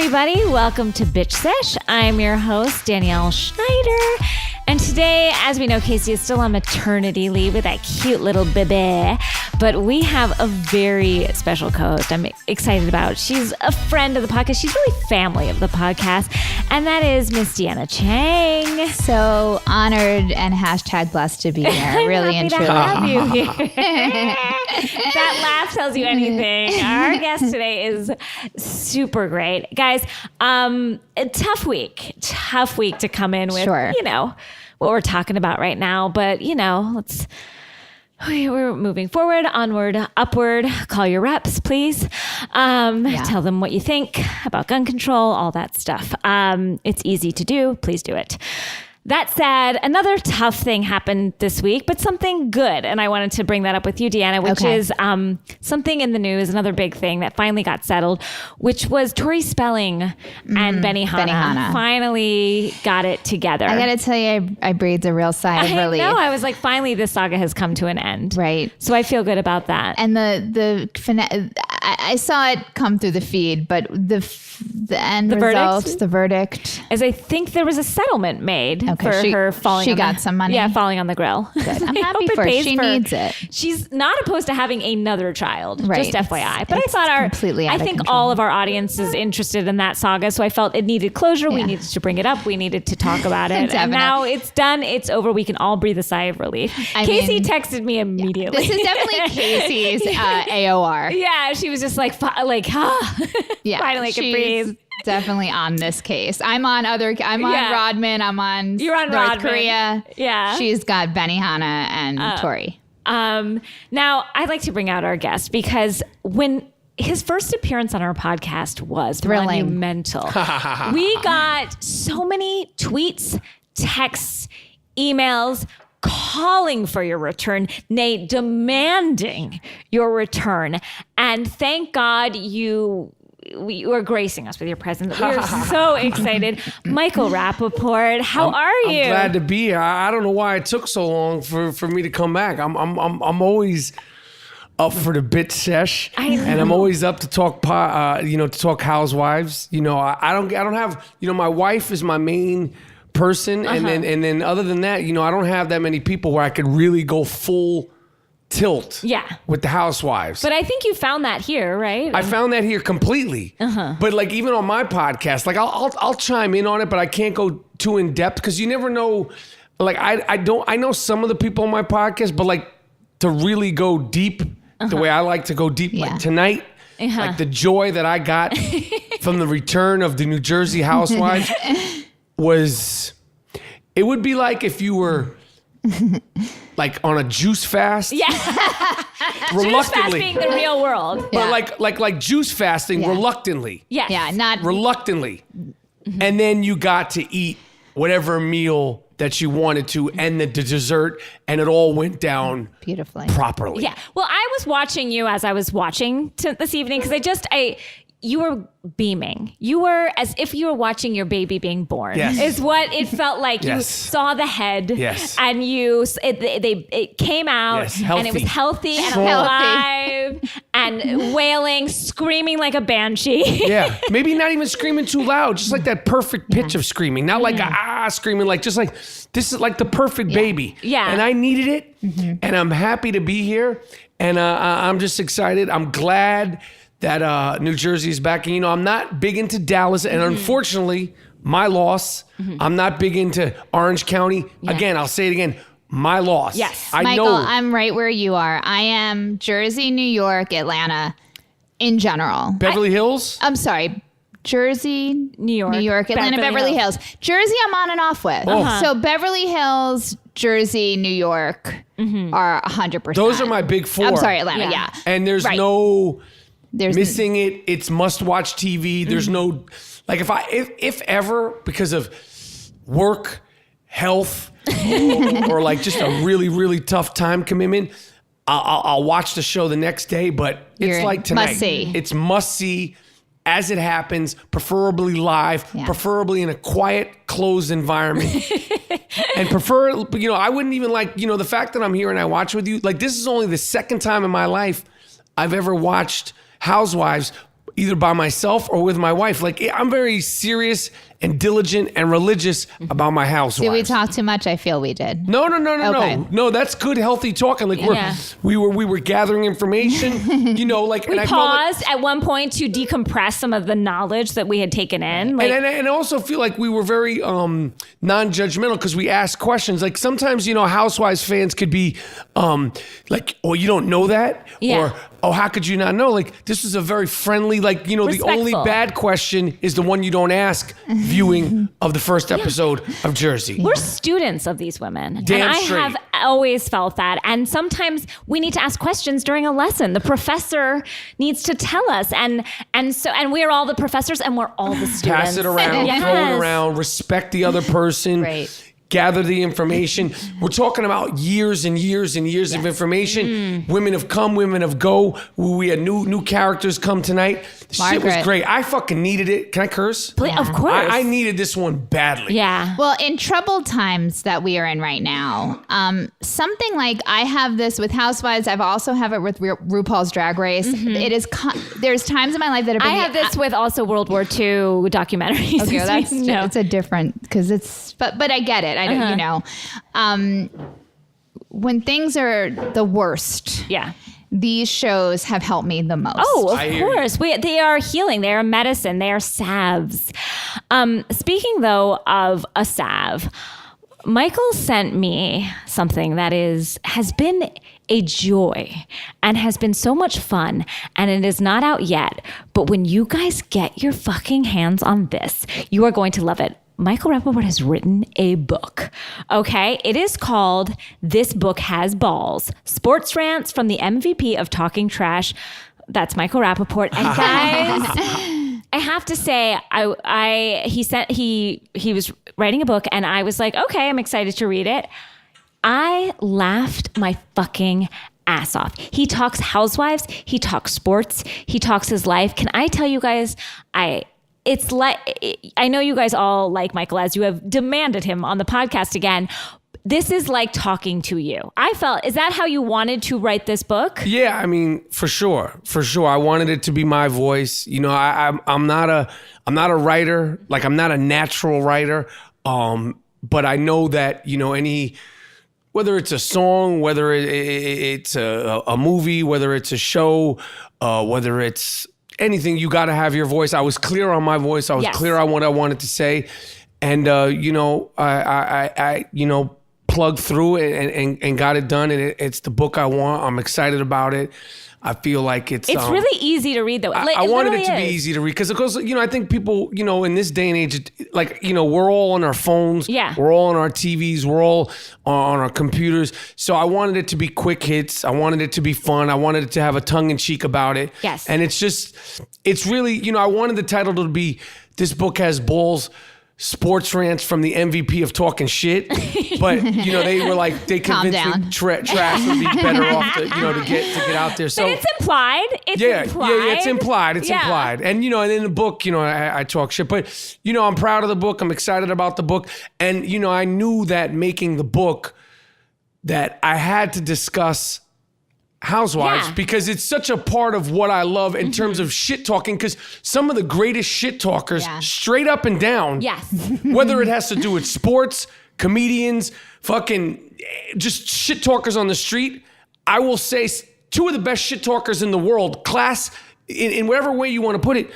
everybody. Welcome to Bitch Sesh. I'm your host, Danielle Schneider. And today, as we know, Casey is still on maternity leave with that cute little baby. But we have a very special co-host I'm excited about. She's a friend of the podcast. She's really family of the podcast. And that is Miss Deanna Cheng. So honored and hashtag blessed to be here. Really and truly. Have you here. That laugh tells you anything. Our guest today is super great. Guys, a tough week to come in with, Sure. What we're talking about right now. But, we're moving forward, onward, upward. Call your reps, please. Tell them what you think about gun control, all that stuff. It's easy to do. Please do it. That said, another tough thing happened this week, but something good. And I wanted to bring that up with you, Deanna, which is something in the news, another big thing that finally got settled, which was Tori Spelling and Benihana finally got it together. I got to tell you, I breathed a real sigh of relief. No, I was like, finally, this saga has come to an end. Right. So I feel good about that. And I saw it come through the feed, but the end result, the verdict. Is I think there was a settlement made for her falling. She got some money. Yeah, falling on the grill. Good. I'm happy for her. She needs it. She's not opposed to having another child. Right. Just FYI. But I thought all of our audience is interested in that saga, so I felt it needed closure. Yeah. We needed to bring it up. We needed to talk about it. And now it's done. It's over. We can all breathe a sigh of relief. Casey texted me immediately. This is definitely Casey's AOR. Yeah, she was just like, yeah, finally could breathe. Definitely on this case. I'm on Rodman. You're on North Korea. Yeah. She's got Benihana and Tori. Now, I'd like to bring out our guest because when his first appearance on our podcast was thrilling, monumental. We got so many tweets, texts, emails, calling for your return, nay, demanding your return. And thank God you are gracing us with your presence. We are so excited. Michael Rapaport, how are you? I'm glad to be here. I don't know why it took so long for me to come back. I'm always up for the Bitch Sesh, and I'm always up to talk to talk housewives. I don't have, my wife is my main person, and then other than that, I don't have that many people where I could really go full tilt with the housewives. But I think you found that here, right? I found that here completely. But like even on my podcast, like I'll chime in on it, but I can't go too in depth because you never know. Like I know some of the people on my podcast, but like to really go deep the way I like to go deep, like tonight, like the joy that I got from the return of the New Jersey housewives it would be like if you were like on a juice fast. Yeah. Reluctantly. Juice fast being the real world. But like juice fasting reluctantly. Yes. Yeah, not reluctantly. And then you got to eat whatever meal that you wanted to and the dessert, and it all went down beautifully, properly. Yeah. Well, I was watching you as I was watching this evening because you were beaming. You were as if you were watching your baby being born. Yes. Is what it felt like. Yes. You saw the head. Yes. And it came out and it was healthy and alive and wailing, screaming like a banshee. Yeah. Maybe not even screaming too loud, just like that perfect pitch of screaming. Not like screaming, like just like this is like the perfect baby. Yeah. And I needed it, and I'm happy to be here, and I'm just excited. I'm glad that New Jersey is back. And, I'm not big into Dallas. And unfortunately, my loss, I'm not big into Orange County. Yeah. Again, I'll say it again. My loss. Yes. Michael, I'm right where you are. I am Jersey, New York, Atlanta in general. Beverly Hills? I'm sorry. Jersey, New York, Atlanta, Beverly Hills. Jersey, I'm on and off with. So Beverly Hills, Jersey, New York are 100%. Those are my big four. I'm sorry, Atlanta, yeah. And there's missing it. It's must-watch TV. There's no, like if ever, because of work, health, or like just a really, really tough time commitment, I'll watch the show the next day, but it's like tonight. Must see. It's must see as it happens, preferably live, preferably in a quiet, closed environment. And I wouldn't even like, the fact that I'm here and I watch with you, like this is only the second time in my life I've ever watched Housewives either by myself or with my wife. Like, I'm very serious and diligent and religious about my housewives. Did we talk too much? I feel we did. No. Okay. No, that's good, healthy talking. Like we were gathering information, like we and paused at one point to decompress some of the knowledge that we had taken in. Like, and I also feel like we were very non-judgmental because we asked questions. Like sometimes, Housewives fans could be like, oh, you don't know that? Yeah. Or, oh, how could you not know? Like, this is a very friendly, like, the only bad question is the one you don't ask viewing of the first episode of Jersey. We're students of these women. Damn and I straight. have always felt that. And sometimes we need to ask questions during a lesson. The professor needs to tell us. And we're all the professors and we're all the students. Pass it around, Yes. throw it around, respect the other person. Right. Gather the information. We're talking about years and years and years of information. Women have come, women have go. We had new characters come tonight. The shit was great. I fucking needed it. Can I curse? Please, of course. I needed this one badly. Yeah. Well, in troubled times that we are in right now, something like I have this with Housewives. I've also have it with RuPaul's Drag Race. It is. There's times in my life that have been. I have this with also World War II documentaries. Okay, well, that's No. it's a different because it's. But I get it. I don't. When things are the worst. Yeah. These shows have helped me the most. Oh, I of hear course. They are healing. They are medicine. They are salves. Speaking, though, of a salve, Michael sent me something that has been a joy and has been so much fun, and it is not out yet. But when you guys get your fucking hands on this, you are going to love it. Michael Rapaport has written a book, okay? It is called This Book Has Balls, Sports Rants from the MVP of Talking Trash. That's Michael Rapaport. And guys, I have to say, he was writing a book and I was like, okay, I'm excited to read it. I laughed my fucking ass off. He talks housewives, he talks sports, he talks his life. Can I tell you guys, it's like, I know you guys all like Michael as you have demanded him on the podcast again. This is like talking to you. I felt, is that how you wanted to write this book? Yeah, I mean, for sure. I wanted it to be my voice. I'm not a writer. Like, I'm not a natural writer. But I know that, whether it's a song, whether it's a movie, whether it's a show, whether it's anything, you got to have your voice. I was clear on my voice. I was clear on what I wanted to say. And, I plugged through it and got it done. And it's the book I want. I'm excited about it. I feel like it's really easy to read, though. I wanted it to be easy to read because, I think people, in this day and age, we're all on our phones. Yeah. We're all on our TVs. We're all on our computers. So I wanted it to be quick hits. I wanted it to be fun. I wanted it to have a tongue in cheek about it. Yes. And it's really, I wanted the title to be This Book Has Balls, Sports Rants from the MVP of Talking Shit. But, they were like, they convinced me trash would be better off to get out there. So but it's implied. Yeah, it's implied. It's implied. And, and in the book, I talk shit. But, I'm proud of the book. I'm excited about the book. And, I knew that making the book that I had to discuss Housewives because it's such a part of what I love in terms of shit talking, because some of the greatest shit talkers straight up and down, whether it has to do with sports, comedians, fucking just shit talkers on the street, I will say two of the best shit talkers in the world, class in whatever way you want to put it,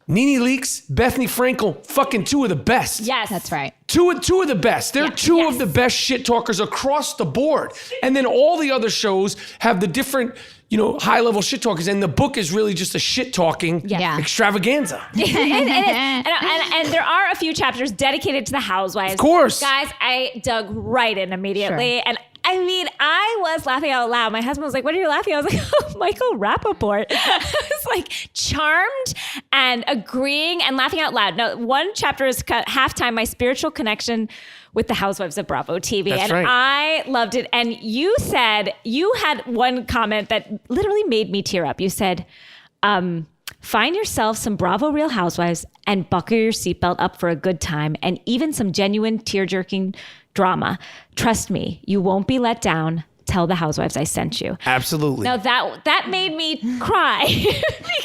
Nene Leakes, Bethany Frankel, fucking two of the best. Yes. That's right. Two of the best. They're two of the best shit talkers across the board. And then all the other shows have the different, high level shit talkers. And the book is really just a shit talking extravaganza. It is. And there are a few chapters dedicated to the housewives. Of course. Guys, I dug right in immediately. Sure. And I mean, I was laughing out loud. My husband was like, what are you laughing at? I was like, oh, Michael Rapaport. I was like charmed and agreeing and laughing out loud. Now, one chapter is Halftime, My Spiritual Connection with the Housewives of Bravo TV. That's and right. I loved it. And you said, you had one comment that literally made me tear up. You said, find yourself some Bravo Real Housewives and buckle your seatbelt up for a good time and even some genuine tear-jerking drama. Trust me, you won't be let down. tell the housewives I sent you. Absolutely. Now that made me cry.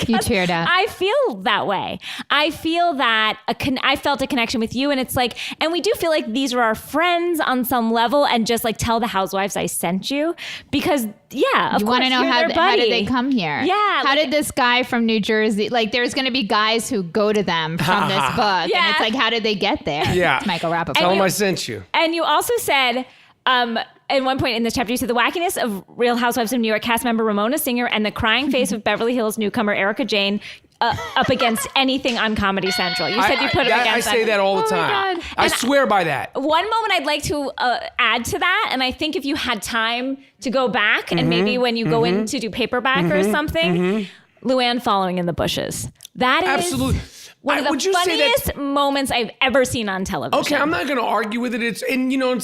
You teared up. I feel that way. I feel that I felt a connection with you, and it's like, and we do feel like these are our friends on some level, and just like tell the housewives I sent you, because of you course want to know you're how their buddy. did they come here? Yeah. How did this guy from New Jersey, like there's going to be guys who go to them from this book. Yeah. And it's like, how did they get there? Yeah. It's Michael Rapaport. Tell them I sent you. And you also said, at one point in this chapter, you said the wackiness of Real Housewives of New York cast member Ramona Singer and the crying face of Beverly Hills newcomer Erica Jane up against anything on Comedy Central. You said you put it against I say that all the Oh my time. God. I swear by that. One moment I'd like to add to that, and I think if you had time to go back, and maybe when you go in to do paperback or something, Luann following in the bushes. That is Absolutely. one of the Would you say that's- funniest moments I've ever seen on television. Okay, I'm not going to argue with it. It's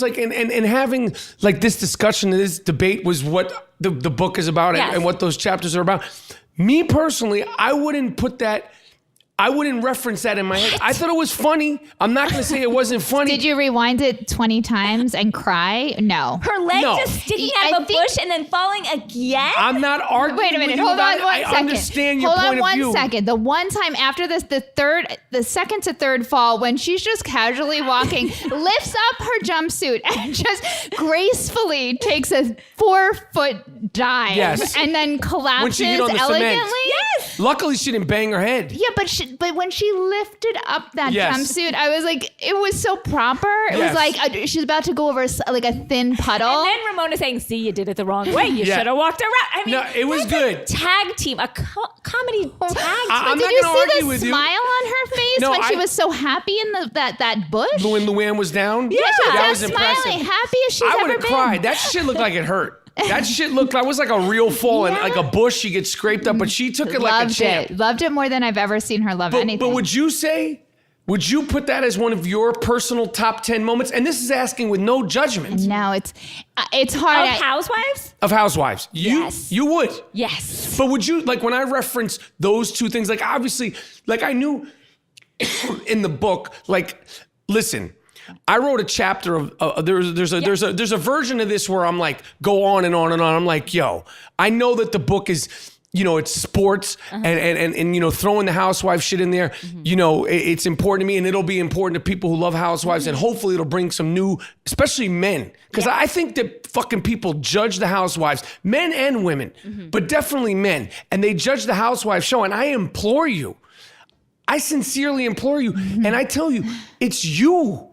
like and having like this discussion, this debate was what the book is about Yes. and what those chapters are about. Me personally, I wouldn't reference that in my head. I thought it was funny. I'm not going to say it wasn't funny. Did you rewind it 20 times and cry? No. Her leg No. just sticking I out of a think- bush and then falling again? I'm not arguing. Wait a minute. with you Hold about on it. one I second. understand your Hold point on of one view. second. The one time after this, the second to third fall, when she's just casually walking, lifts up her jumpsuit and just gracefully takes a 4-foot dive. Yes. And then collapses When she hit on the elegantly. cement. Yes. Luckily, she didn't bang her head. Yeah, but when she lifted up that Yes. jumpsuit, I was like, it was so proper. It Yes. was like she's about to go over like a thin puddle. And then Ramona saying, see, you did it the wrong way. You Yeah. should have walked around. I mean, No, it was that's good. A tag team, a comedy tag team. I'm Did not you gonna see argue the with you. smile on her face No, when she I- was so happy in that bush? When Luann was down? Yeah, she was that so was impressive. smiling, happy as she's I would ever have been. cried. That shit looked like it hurt. That shit looked like it was like a real fall and like a bush. She gets scraped up, but she took it like a Loved champ. it. Loved it more than I've ever seen her love anything. But would you put that as one of your personal top 10 moments? And this is asking with no judgment No, it's hard. Of Housewives? of Housewives. Yes. You would. Yes. But would you, like when I reference those two things, like obviously, like I knew in the book, like, listen, I wrote a chapter of there's a version of this where I'm like go on and on and on. I'm like, yo, I know that the book is, it's sports and throwing the housewife shit in there. It's important to me, and it'll be important to people who love housewives, and hopefully it'll bring some new, especially men, because I think that fucking people judge the housewives, men and women, but definitely men, and they judge the housewife show. And I implore you, I sincerely implore you, and I tell you, it's you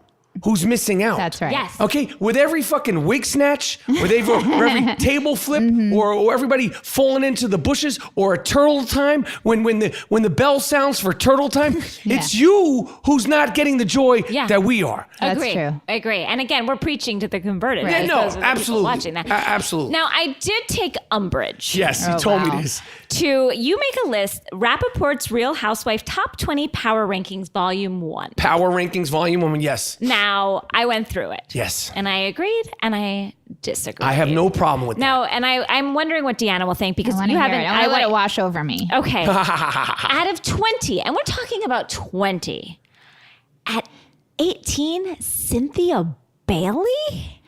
who's missing out. That's right. Yes. Okay, with every fucking wig snatch, or every table flip, or everybody falling into the bushes, or a turtle time when the bell sounds for turtle time, it's you who's not getting the joy that we are. That's Agree. true. Agree. And again, we're preaching to the converted. Yeah, as no, opposed to the people absolutely, watching that. absolutely. Now, I did take umbrage. Yes, you Oh, told wow. me this. You make a list, Rapaport's Real Housewife Top 20 Power Rankings, Volume 1. Power Rankings, Volume 1. Yes, Now, I went through it. yes. And I agreed and I disagreed. I have no problem with that. No, and I'm wondering what Deanna will think, because I want you to hear haven't. it. I want to let it wash over me. Okay. Out of 20, and we're talking about 20, at 18, Cynthia Bailey?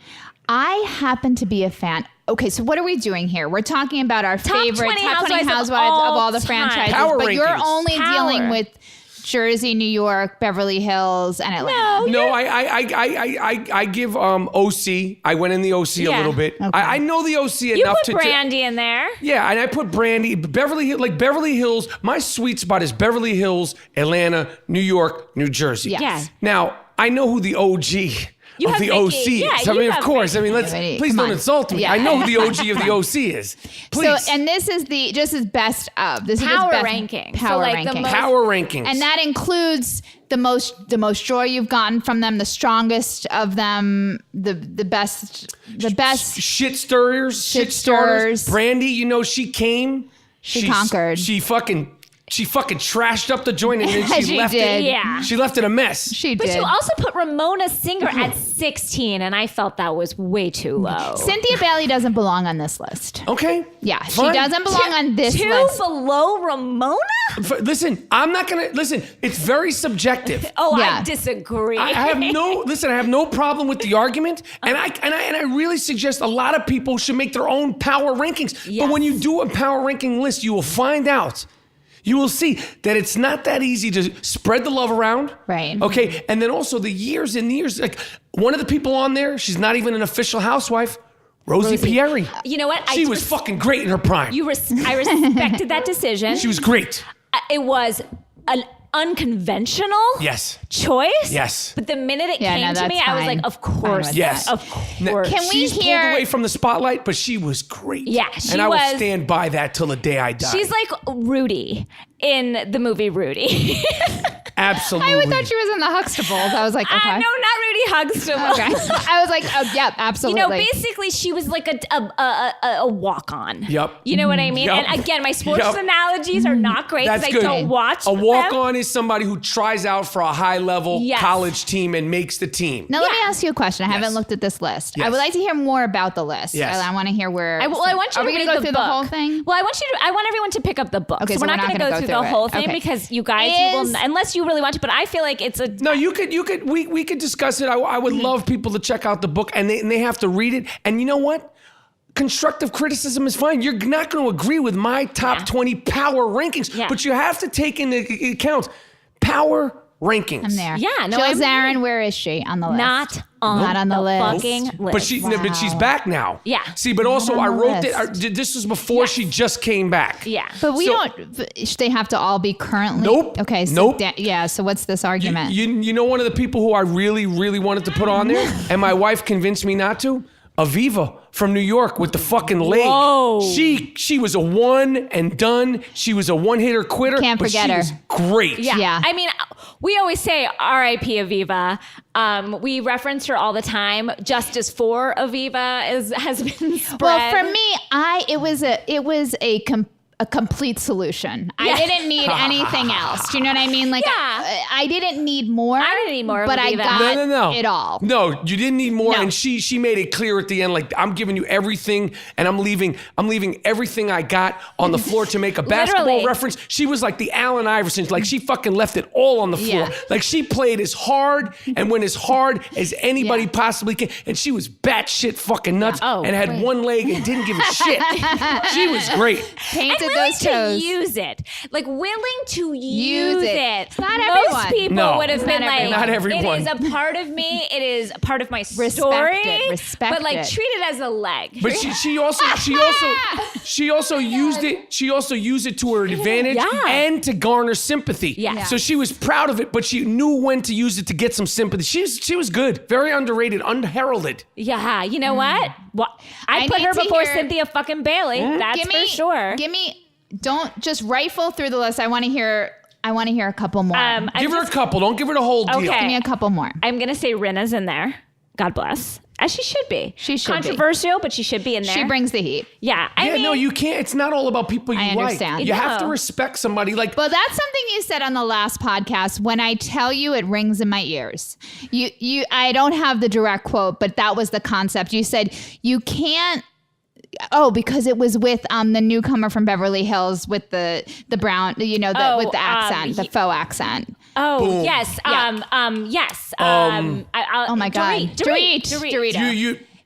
I happen to be a fan. Okay, so what are we doing here? We're talking about our favorite 20 top 20 housewives of all the all franchises, time. but you're Power rankings. only Power. dealing with Jersey, New York, Beverly Hills, and Atlanta. No, I give OC. I went in the OC a Yeah. little bit. Okay. I know the OC You enough put to. Brandy in there. Yeah, and I put Brandy, Beverly Hills. My sweet spot is Beverly Hills, Atlanta, New York, New Jersey. Yes. Yeah. Now I know who the OG You of have the Vicky. OC Yeah, is. I you mean, of have course. Vicky. I mean, please Come don't on. insult me. Yeah. I know who the OG of the OC is. Please. So, and this is just best of. This Power is best rankings. So, Power like, the rankings. most- Power rankings. And that includes the most joy you've gotten from them, the strongest of them, the best shit stirrers, Shit stirrers. Brandy, she came. She conquered. She fucking She fucking trashed up the joint and then she left did. it. Yeah. She left it a mess. She But did. you also put Ramona Singer at 16, and I felt that was way too low. Cynthia Bailey doesn't belong on this list. Okay. Yeah, Fine. she doesn't belong on this Two list. below Ramona? Listen, I'm not gonna listen. It's very subjective. Oh, Yeah. I disagree. I have no problem with the argument, and I really suggest a lot of people should make their own power rankings. Yes. But when you do a power ranking list, you will find out. You will see that it's not that easy to spread the love around. Right. Okay. And then also the years and years. Like one of the people on there, she's not even an official housewife. Rosie Pieri. You know what? She was fucking great in her prime. I respected that decision. She was great. It was an unconventional Yes. choice. Yes. But the minute it Yeah, came no, to me, that's I was fine. like, of course. with Yes. Of course. Can we She's hear- pulled away from the spotlight, but she was great. Yeah, she and I will was- stand by that till the day I die. She's like Rudy in the movie Rudy. Absolutely. I thought she was in the Huxtables. I was like, okay. No, not Rudy Huxtable. Okay. I was like, oh, yeah, You absolutely. know, basically, she was like a walk-on. Yep. You know what I mean? Yep. And again, my sports Yep. analogies are not great because That's I good. don't watch A them. walk-on is somebody who tries out for a high-level Yes. college team and makes the team. Now, let me Yeah. ask you a question. I haven't Yes. looked at this list. I Yes. would like to hear more about the list. Yes. I want to hear where. I want you Are to we read gonna go the through book. the whole thing? Well, I want everyone to pick up the book. Okay, so so we're not we're going not to gonna go go through the through whole it. thing Okay. because you guys, you will, unless you really want to. But I feel like it's a. No, you could. We could discuss it. I would love people to check out the book, and they have to read it. And you know what? Constructive criticism is fine. You're not going to agree with my top 20 power rankings, Yeah. but you have to take into account power rankings. I'm there. Yeah, no, Jill I'm Zarin, where is she on the list? Not on, Not on the list. fucking list. But she's back now. Yeah. See, but also on I the wrote list. this was before Yes. she just came back. Yeah. But we So- don't. They have to all be currently. Nope. Okay. So Nope. yeah. So what's this argument? You know one of the people who I really, really wanted to put on there, and my wife convinced me not to? Aviva from New York with the fucking leg. Whoa. She was a one and done. She was a one-hitter quitter. Can't but forget she her. was great. Yeah. I mean, we always say R.I.P. Aviva. We reference her all the time. Justice for Aviva has been spread. Well, for me, it was a complete solution. Yeah. I didn't need anything else. Do you know what I mean? Like, Yeah. I didn't need more. I didn't need more of but I Aviva. got No. it all. No, you didn't need more. No. And she made it clear at the end, like, I'm giving you everything, and I'm leaving everything I got on the floor to make a basketball Literally. reference. She was like the Allen Iverson. Like, she fucking left it all on the floor. Yeah. Like, she played as hard and went as hard as anybody Yeah. possibly can. And she was batshit fucking nuts Oh, and had great. one leg and didn't give a shit. She was great. Painted and willing those toes. to use it, like willing to use it. it. It's not Most everyone. people No. would have It's been not like, everyone. Not everyone. It is a part of me. It is a part of my Respect story. it. Respect but like it. treat it as a leg. But she also used it. She also used it to her advantage Yeah. and to garner sympathy. Yeah. So she was proud of it, but she knew when to use it to get some sympathy. She was good, very underrated, unheralded. Yeah, you know what? I I put need her to before hear- Cynthia fucking Bailey. That's for sure. Don't just rifle through the list. I want to hear a couple more. Give her a couple. Don't give her the whole deal. Okay. Give me a couple more. I'm gonna say Rinna's in there. God bless. As she should be. She should be. Controversial, but she should be in there. She brings the heat. Yeah. I Yeah, mean, no, you can't. It's not all about people you I like. understand. You have to No. respect somebody. Like, Well, that's something you said on the last podcast. When I tell you, it rings in my ears. I don't have the direct quote, but that was the concept. You said you can't. Oh, because it was with the newcomer from Beverly Hills with the brown, with the accent, the faux accent. Oh, Boom. yes. Yeah. Yes. Oh my God, Dorit.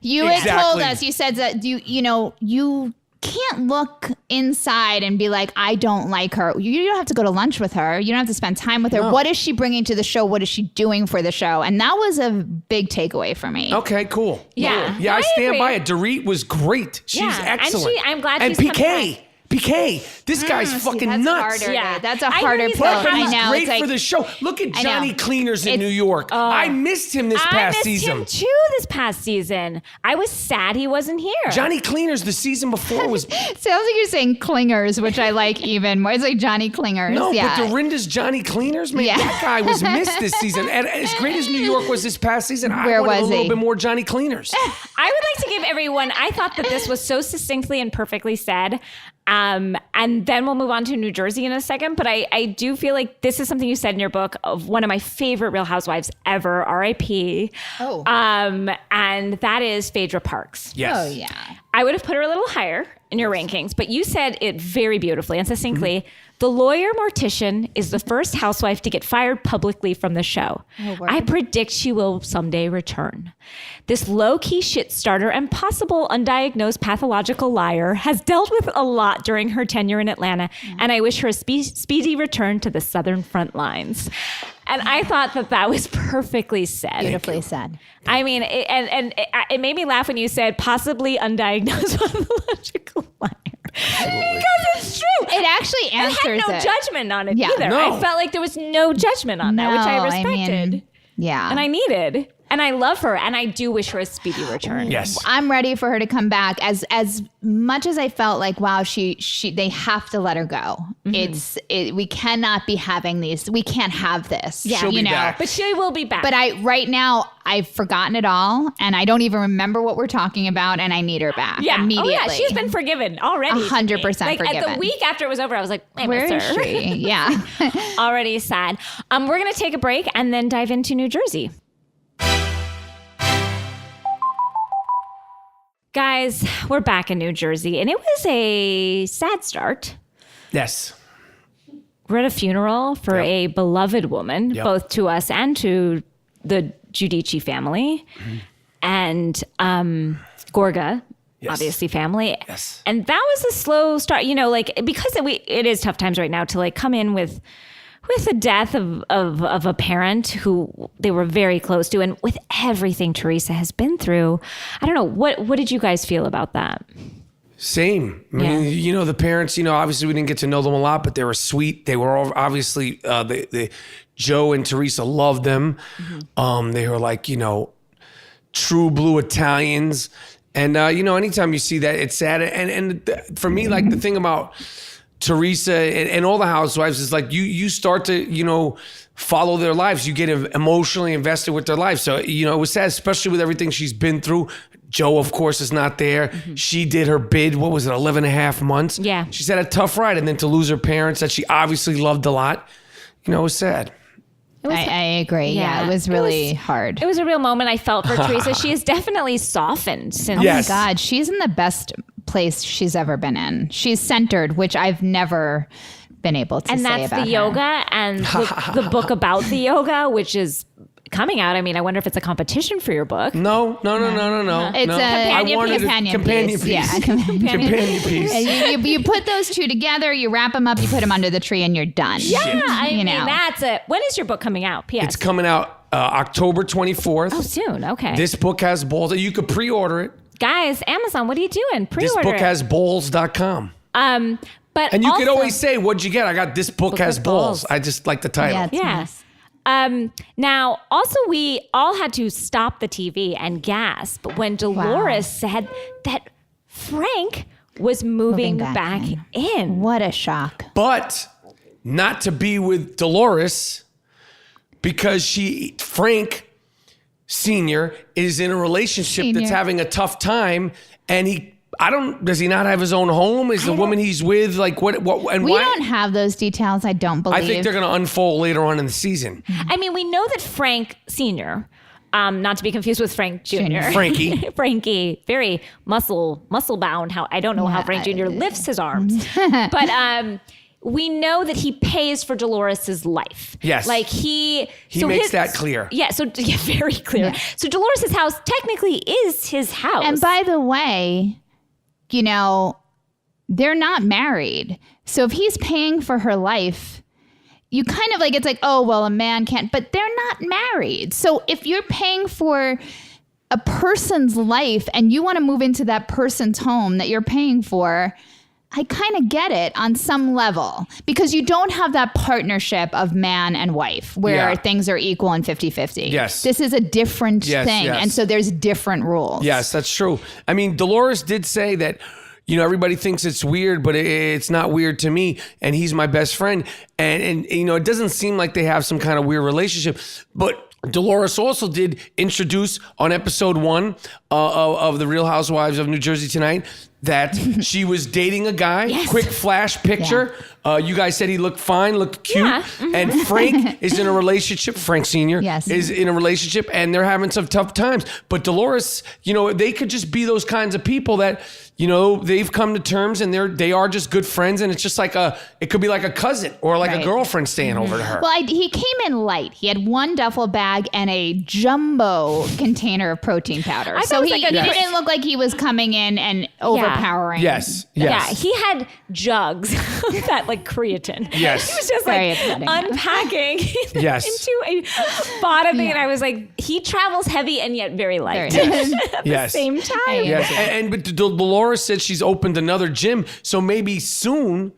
You had told Exactly. us. You said that you can't look inside and be like, I don't like her. You don't have to go to lunch with her. You don't have to spend time with her. No. What is she bringing to the show? What is she doing for the show? And that was a big takeaway for me. okay, cool. Yeah. Cool. Yeah, I I stand agree. by it. Dorit was great. She's Yeah, and excellent. I'm glad and she's coming PK. PK, this guy's fucking That's nuts. harder. Yeah. That's a I heard harder he's pill. like- But I he's know. great It's like, for the show. Look at I know. Johnny Cleaners in It's- New York. I missed him this I past missed season. him too this past season. I was sad he wasn't here. Johnny Cleaners the season before was Sounds like you're saying clingers, which I like even more. It's like Johnny Clingers. no, yeah. but Dorinda's Johnny Cleaners, man, Yeah. that guy was missed this season. And as great as New York was this past season, I Where wanted was a little he? bit more Johnny Cleaners. I would like to give everyone, I thought that this was so succinctly and perfectly said. And then we'll move on to New Jersey in a second. But I do feel like this is something you said in your book of one of my favorite Real Housewives ever, R.I.P. Oh. And that is Phaedra Parks. Yes. Oh, yeah. I would have put her a little higher in your rankings, but you said it very beautifully and succinctly. The lawyer mortician is the first housewife to get fired publicly from the show. Oh, word. I predict she will someday return. This low-key shit starter and possible undiagnosed pathological liar has dealt with a lot during her tenure in Atlanta, and I wish her a speedy return to the Southern front lines. And I thought that was perfectly said. Beautifully said. I mean, it made me laugh when you said possibly undiagnosed pathological liar. Because it's true. It actually answers I had no it. judgment on it Yeah. either. No. I felt like there was no judgment on that, which I respected. Yeah. And I needed. And I love her. And I do wish her a speedy return. Yes. I'm ready for her to come back. As much as I felt like, wow, they have to let her go. We cannot be having these. We can't have this. Yeah. She'll be back. But she will be back. But right now I've forgotten it all, and I don't even remember what we're talking about, and I need her back immediately. Oh, yeah. She's been forgiven already. 100% like, At forgiven. the week after it was over, I was like, I Where miss is her. she? Yeah. Already sad. We're going to take a break and then dive into New Jersey. Guys, we're back in New Jersey, and it was a sad start. Yes. We're at a funeral for Yep. a beloved woman, Yep. both to us and to the Giudice family, and Gorga, Yes. obviously family. Yes. And that was a slow start, because it is tough times right now to come in with the death of a parent who they were very close to, and with everything Teresa has been through. I don't know, what did you guys feel about that? Same. I mean, the parents, obviously we didn't get to know them a lot, but they were sweet. They were all obviously, Joe and Teresa loved them. They were like, true blue Italians. And, anytime you see that, it's sad. And for me, like the thing about Teresa and all the housewives is like you start to, follow their lives. You get emotionally invested with their lives. So, it was sad, especially with everything she's been through. Joe, of course, is not there. She did her bid. What was it? 11 and a half months. Yeah. She's had a tough ride. And then to lose her parents that she obviously loved a lot, it was sad. I agree. Yeah. It was really hard. It was a real moment I felt for Teresa. She has definitely softened since. Yes. Oh my God, she's in the best place she's ever been in. She's centered, which I've never been able to say about her. And that's the yoga and the book about the yoga, which is coming out. I mean, I wonder if it's a competition for your book. No. It's a companion piece. Yeah, companion piece. And you put those two together, you wrap them up, you put them under the tree, and you're done. Yeah, I mean, know. that's it. When is your book coming out? P.S. It's coming out October 24th. Oh, soon. Okay. This book has balls. You could pre-order it. Guys, Amazon, what are you doing? Pre-order This book it. has balls.com. But And you could also- always say, what'd you get? I got This Book Has Balls. I just like the title. Yeah, it's Yes. Now, also, we all had to stop the TV and gasp when Dolores said that Frank was moving back in. What a shock. But not to be with Dolores because Frank Sr. is in a relationship that's having a tough time, and does he not have his own home? Is the woman he's with like what and We why? don't have those details, I don't believe. I think they're going to unfold later on in the season. I mean, we know that Frank Sr., not to be confused with Frank Jr. Frankie. Frankie, very muscle bound. I don't know how Frank Jr. lifts his arms, but we know that he pays for Dolores's life. Yes. Like he makes that clear. Yeah. So very clear. Yeah. So Dolores's house technically is his house. And by the way, they're not married. So if he's paying for her life, you kind of it's like, oh, well, a man can't, but they're not married. So if you're paying for a person's life and you want to move into that person's home that you're paying for, I kind of get it on some level because you don't have that partnership of man and wife where things are equal and 50-50. Yes. This is a different thing. Yes. And so there's different rules. Yes, that's true. I mean, Dolores did say that, everybody thinks it's weird, but it's not weird to me. And he's my best friend. And it doesn't seem like they have some kind of weird relationship. But Dolores also did introduce on episode 1 of The Real Housewives of New Jersey Tonight that she was dating a guy. Quick flash picture. You guys said he looked fine, looked cute. And Frank is in a relationship. Frank Sr. is in a relationship, and they're having some tough times. But Dolores, they could just be those kinds of people that, they've come to terms and they are just good friends. And it's just like it could be like a cousin or like a girlfriend staying over to her. Well, he came in light. He had one duffel bag and a jumbo container of protein powder. So he didn't look like he was coming in and overpowering. Yes. Yeah, he had jugs that like creatine. Yes. He was just like unpacking into a bottom thing. And I was like, he travels heavy and yet very light at the same time. Yes. But Dolores said she's opened another gym. So maybe soon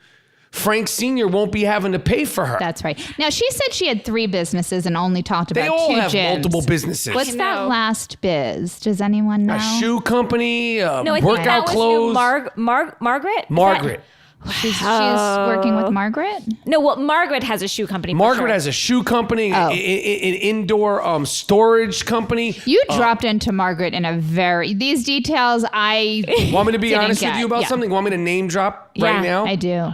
Frank Sr. won't be having to pay for her. That's right. Now, she said she had 3 businesses and only talked about 2 gyms. They all have multiple businesses. What's that last biz? Does anyone know? A shoe company, I think workout that was clothes. Margaret? Margaret. She's working with Margaret? No, well, Margaret has a shoe company. Margaret has a shoe company, an indoor storage company. You dropped into Margaret in these details I want me to be honest with you about something? Want me to name drop right now? I do.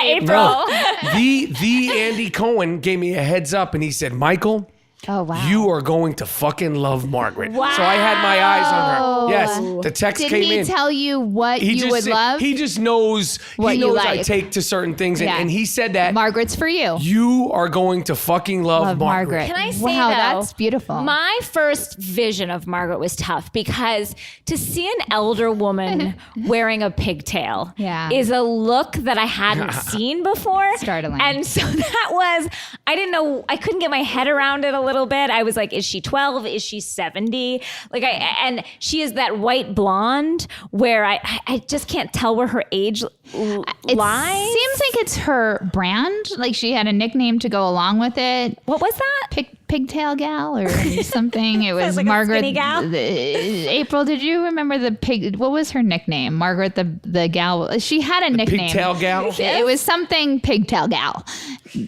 April. No. The Andy Cohen gave me a heads up and he said, Michael, oh, wow. you are going to fucking love Margaret. Wow. So I had my eyes on her. Yes, the text came in. Did he tell you what you would love? He just knows what he knows you like. I take to certain things. And he said that Margaret's for you. You are going to fucking love Margaret. Can I say, wow, though, that's beautiful. My first vision of Margaret was tough because to see an elder woman wearing a pigtail is a look that I hadn't seen before. Startling. And so that was, I didn't know, I couldn't get my head around it a little bit. I was like, is she 12? Is she 70? And she is that white blonde where I just can't tell where her age lies. It seems like it's her brand. Like she had a nickname to go along with it. What was that? Pigtail gal or something. It was like Margaret. A skinny gal? April, did you remember the pig? What was her nickname? Margaret the gal. She had a nickname. Pigtail gal? It was something pigtail gal,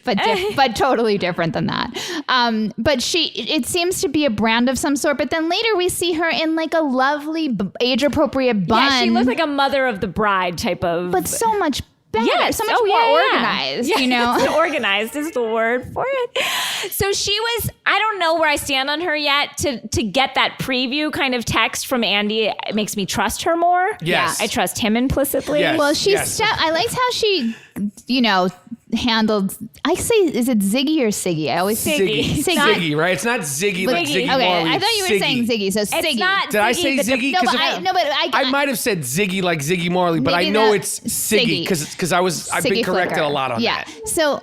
but totally different than that. But it seems to be a brand of some sort. But then later we see her in like a lovely age appropriate bun. Yeah, she looks like a mother of the bride type of. But so much better, so much more organized, Organized is the word for it. So she was, I don't know where I stand on her yet. To get that preview kind of text from Andy, it makes me trust her more. Yes. I trust him implicitly. Yes. Well, I liked how she, handled, I say, is it Ziggy or Siggy? I always Ziggy, right? It's not Ziggy like Ziggy Marley. I thought you were saying Ziggy, so Siggy. It's not Did I say Ziggy? I might have said Ziggy like Ziggy Marley, but I know it's Siggy because I've been corrected a lot on that. So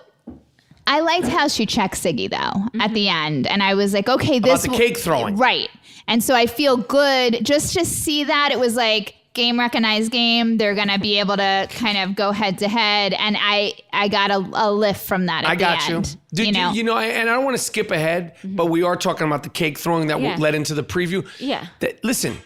I liked how she checked Siggy though at the end, and I was like, okay, this about the cake throwing, right? And so I feel good just to see that. It was like game recognized game. They're gonna be able to kind of go head to head, and I got a lift from that. At the end. And I don't want to skip ahead, but we are talking about the cake throwing that led into the preview. Yeah. Listen,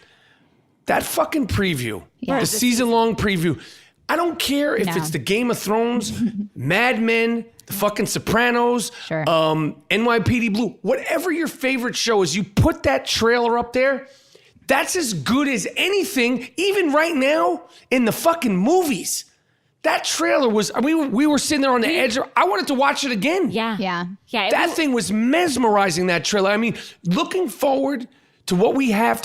that fucking preview, the season-long preview. I don't care if it's the Game of Thrones, Mad Men, the fucking Sopranos, NYPD Blue, whatever your favorite show is. You put that trailer up there. That's as good as anything, even right now in the fucking movies. That trailer was, we were sitting there on the edge. I wanted to watch it again. Yeah. That thing was mesmerizing, that trailer. I mean, looking forward to what we have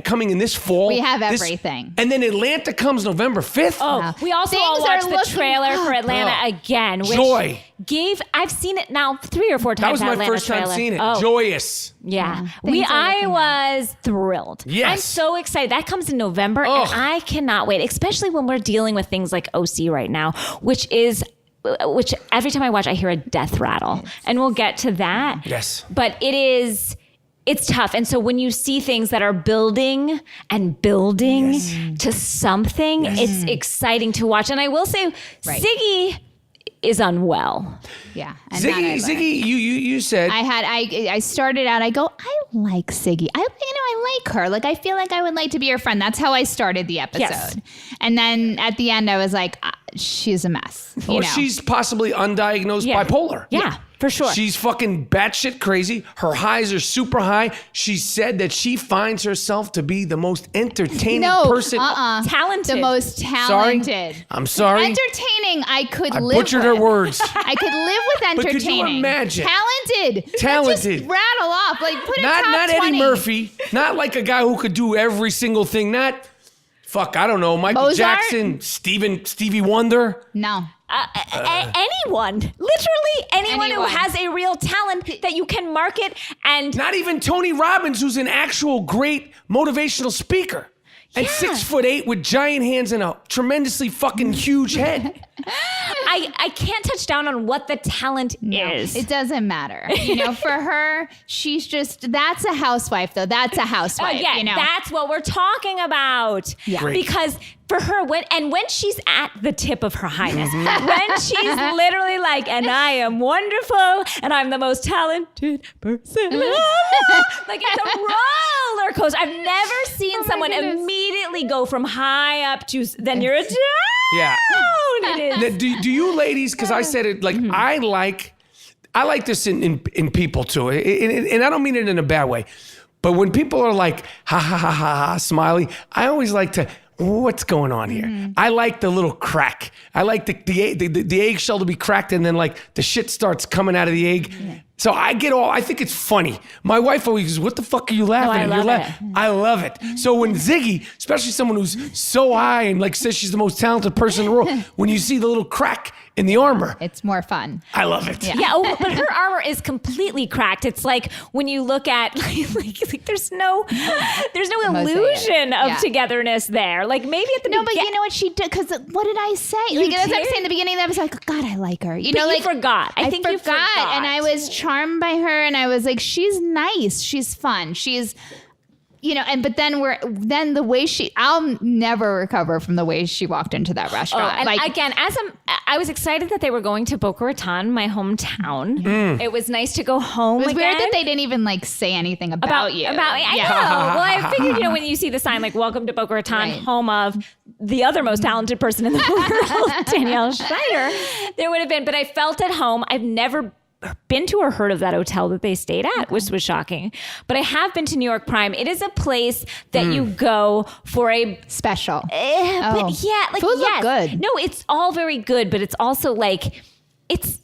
coming in this fall. We have everything. And then Atlanta comes November 5th. Oh, we also all watched the trailer for Atlanta again. Which I've seen it now 3 or 4 times. That was my Atlanta first time trailer. seeing it. Joyous. Yeah. I was thrilled. Yes. I'm so excited. That comes in November and I cannot wait, especially when we're dealing with things like OC right now, which every time I watch, I hear a death rattle. And we'll get to that. Yes. But it's tough. And so when you see things that are building and building to something, it's exciting to watch. And I will say, Siggy is unwell. Yeah. And Ziggy, you said. I started out, I go, I like Siggy. I like her. Like, I feel like I would like to be her friend. That's how I started the episode. Yes. And then at the end, I was like, she's a mess. She's possibly undiagnosed bipolar. Yeah. For sure. She's fucking batshit crazy. Her highs are super high. She said that she finds herself to be the most entertaining person. Talented. The most talented. I'm sorry. Entertaining, I could I live butchered with. her words. I could live with entertaining. But could you imagine? Talented. Talented. Just rattle off. Like, put a Not top 20. Eddie Murphy. Not like a guy who could do every single thing. Not, I don't know, Michael Mozart? Jackson, Stevie Wonder. No. Anyone, literally anyone who has a real talent that you can market and Not even Tony Robbins, who's an actual great motivational speaker. And 6'8" with giant hands and a tremendously fucking huge head. I can't touch down on what the talent is. It doesn't matter. You know, for her, she's just, that's a housewife though. That's a housewife. Yeah, you know? that's what we're talking about. Yeah. Great. Because for her, when she's at the tip of her highness, when she's literally like, and I am wonderful, and I'm the most talented person, like it's a roller coaster. I've never seen someone immediately go from high up to then you're a down. Yeah. It is. Do you ladies, because I said it, like, I like this in people too. And I don't mean it in a bad way. But when people are like, ha, ha, ha, ha, ha, smiley, I always like to, what's going on here? I like the little crack. I like the eggshell to be cracked and then like the shit starts coming out of the egg. Yeah. So I think it's funny. My wife always goes, what the fuck are you laughing at? I love it. So when Ziggy, especially someone who's so high and like says she's the most talented person in the world, when you see the little crack in the armor, it's more fun. I love it. Yeah, but her armor is completely cracked. It's like when you look at like there's no illusion of togetherness there. Like maybe at the but you know what she did? Because what did I say? Like that's what I'm saying in the beginning. That was like, God, I like her. You know, like you forgot. I think you forgot, and I was charmed by her, and I was like, she's nice, she's fun, she's. You know, but then the way I'll never recover from the way she walked into that restaurant. And like, again, I was excited that they were going to Boca Raton, my hometown. It was nice to go home. It was again. weird that they didn't even like say anything about you. About me. I know. Well, I figured, when you see the sign like "Welcome to Boca Raton," home of the other most talented person in the world, Danielle Schneider, there would have been. But I felt at home. I've never been to or heard of that hotel that they stayed at, which was shocking. But I have been to New York Prime. It is a place that you go for a special. But yeah, like food look good. No, it's all very good, but it's also like it's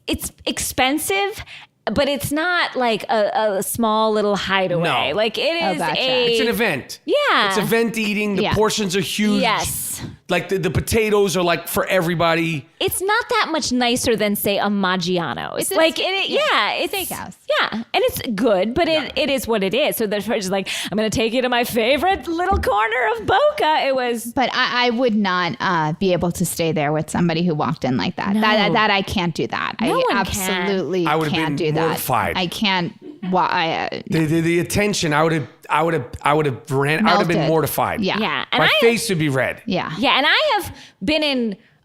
expensive. But it's not like a small little hideaway. No. Like it is It's an event. Yeah. It's event eating. The portions are huge. Yes. Like the potatoes are like for everybody. It's not that much nicer than say a Maggiano's. It's like it's steakhouse. Yeah, and it's good, but it is what it is. So they're just like, I'm going to take you to my favorite little corner of Boca. It was, but I would not be able to stay there with somebody who walked in like that. No. That I can't do that. No I one absolutely I would have can't been do mortified. that. I can't. The attention, I would have been mortified. yeah. And my face would be red. Yeah. And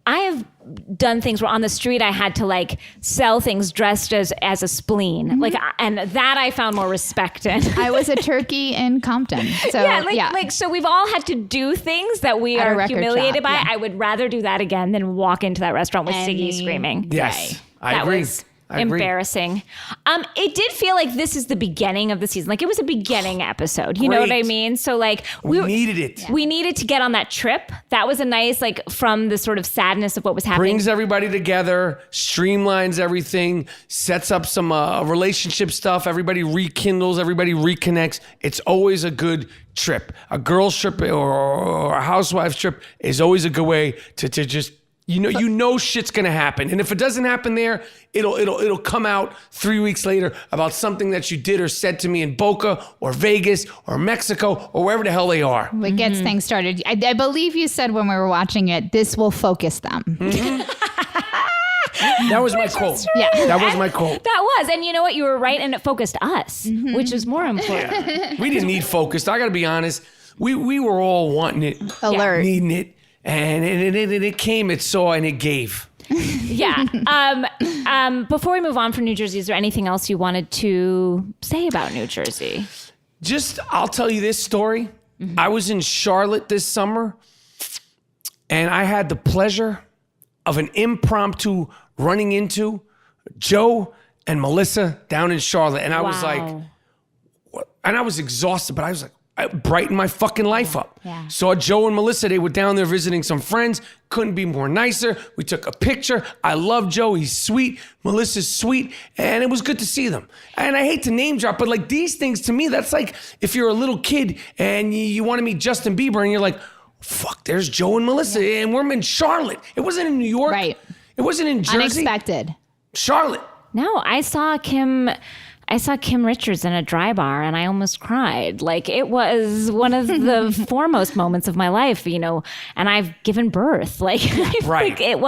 I have done things where on the street I had to like sell things dressed as a spleen, like, and that I found more respect in. I was a turkey in Compton, so like so we've all had to do things that we are humiliated by. I would rather do that again than walk into that restaurant with Siggy screaming. Yes, I that agree. Was I agree. embarrassing. It did feel like this is the beginning of the season. Like it was a beginning episode. You know what I mean? So like we needed it. We needed to get on that trip. That was a nice, like, from the sort of sadness of what was happening. Brings everybody together, streamlines everything, sets up some relationship stuff. Everybody rekindles, everybody reconnects. It's always a good trip. A girl's trip or a housewife's trip is always a good way to just. You know shit's gonna happen, and if it doesn't happen there, it'll come out 3 weeks later about something that you did or said to me in Boca or Vegas or Mexico or wherever the hell they are. It gets things started. I believe you said when we were watching it, this will focus them. That was my quote. Yeah, that was my quote. That was, and you know what? You were right, and it focused us, which is more important. Yeah. We didn't need focused. I gotta be honest. We were all wanting it, alert, needing it. And it came, it saw, and it gave. Yeah. Before we move on from New Jersey, is there anything else you wanted to say about New Jersey? I'll tell you this story. I was in Charlotte this summer, and I had the pleasure of an impromptu running into Joe and Melissa down in Charlotte. And I was like, Wow. what? And I was exhausted, but I was like, I brightened my fucking life up. Yeah. Saw Joe and Melissa. They were down there visiting some friends. Couldn't be more nicer. We took a picture. I love Joe. He's sweet. Melissa's sweet. And it was good to see them. And I hate to name drop, but like these things to me, that's like if you're a little kid and you want to meet Justin Bieber and you're like, fuck, there's Joe and Melissa. And we're in Charlotte. It wasn't in New York. Right. It wasn't in Jersey. Unexpected. Charlotte. No, I saw Kim Richards in a dry bar and I almost cried. Like it was one of the foremost moments of my life, you know, and I've given birth. Like, Right. like it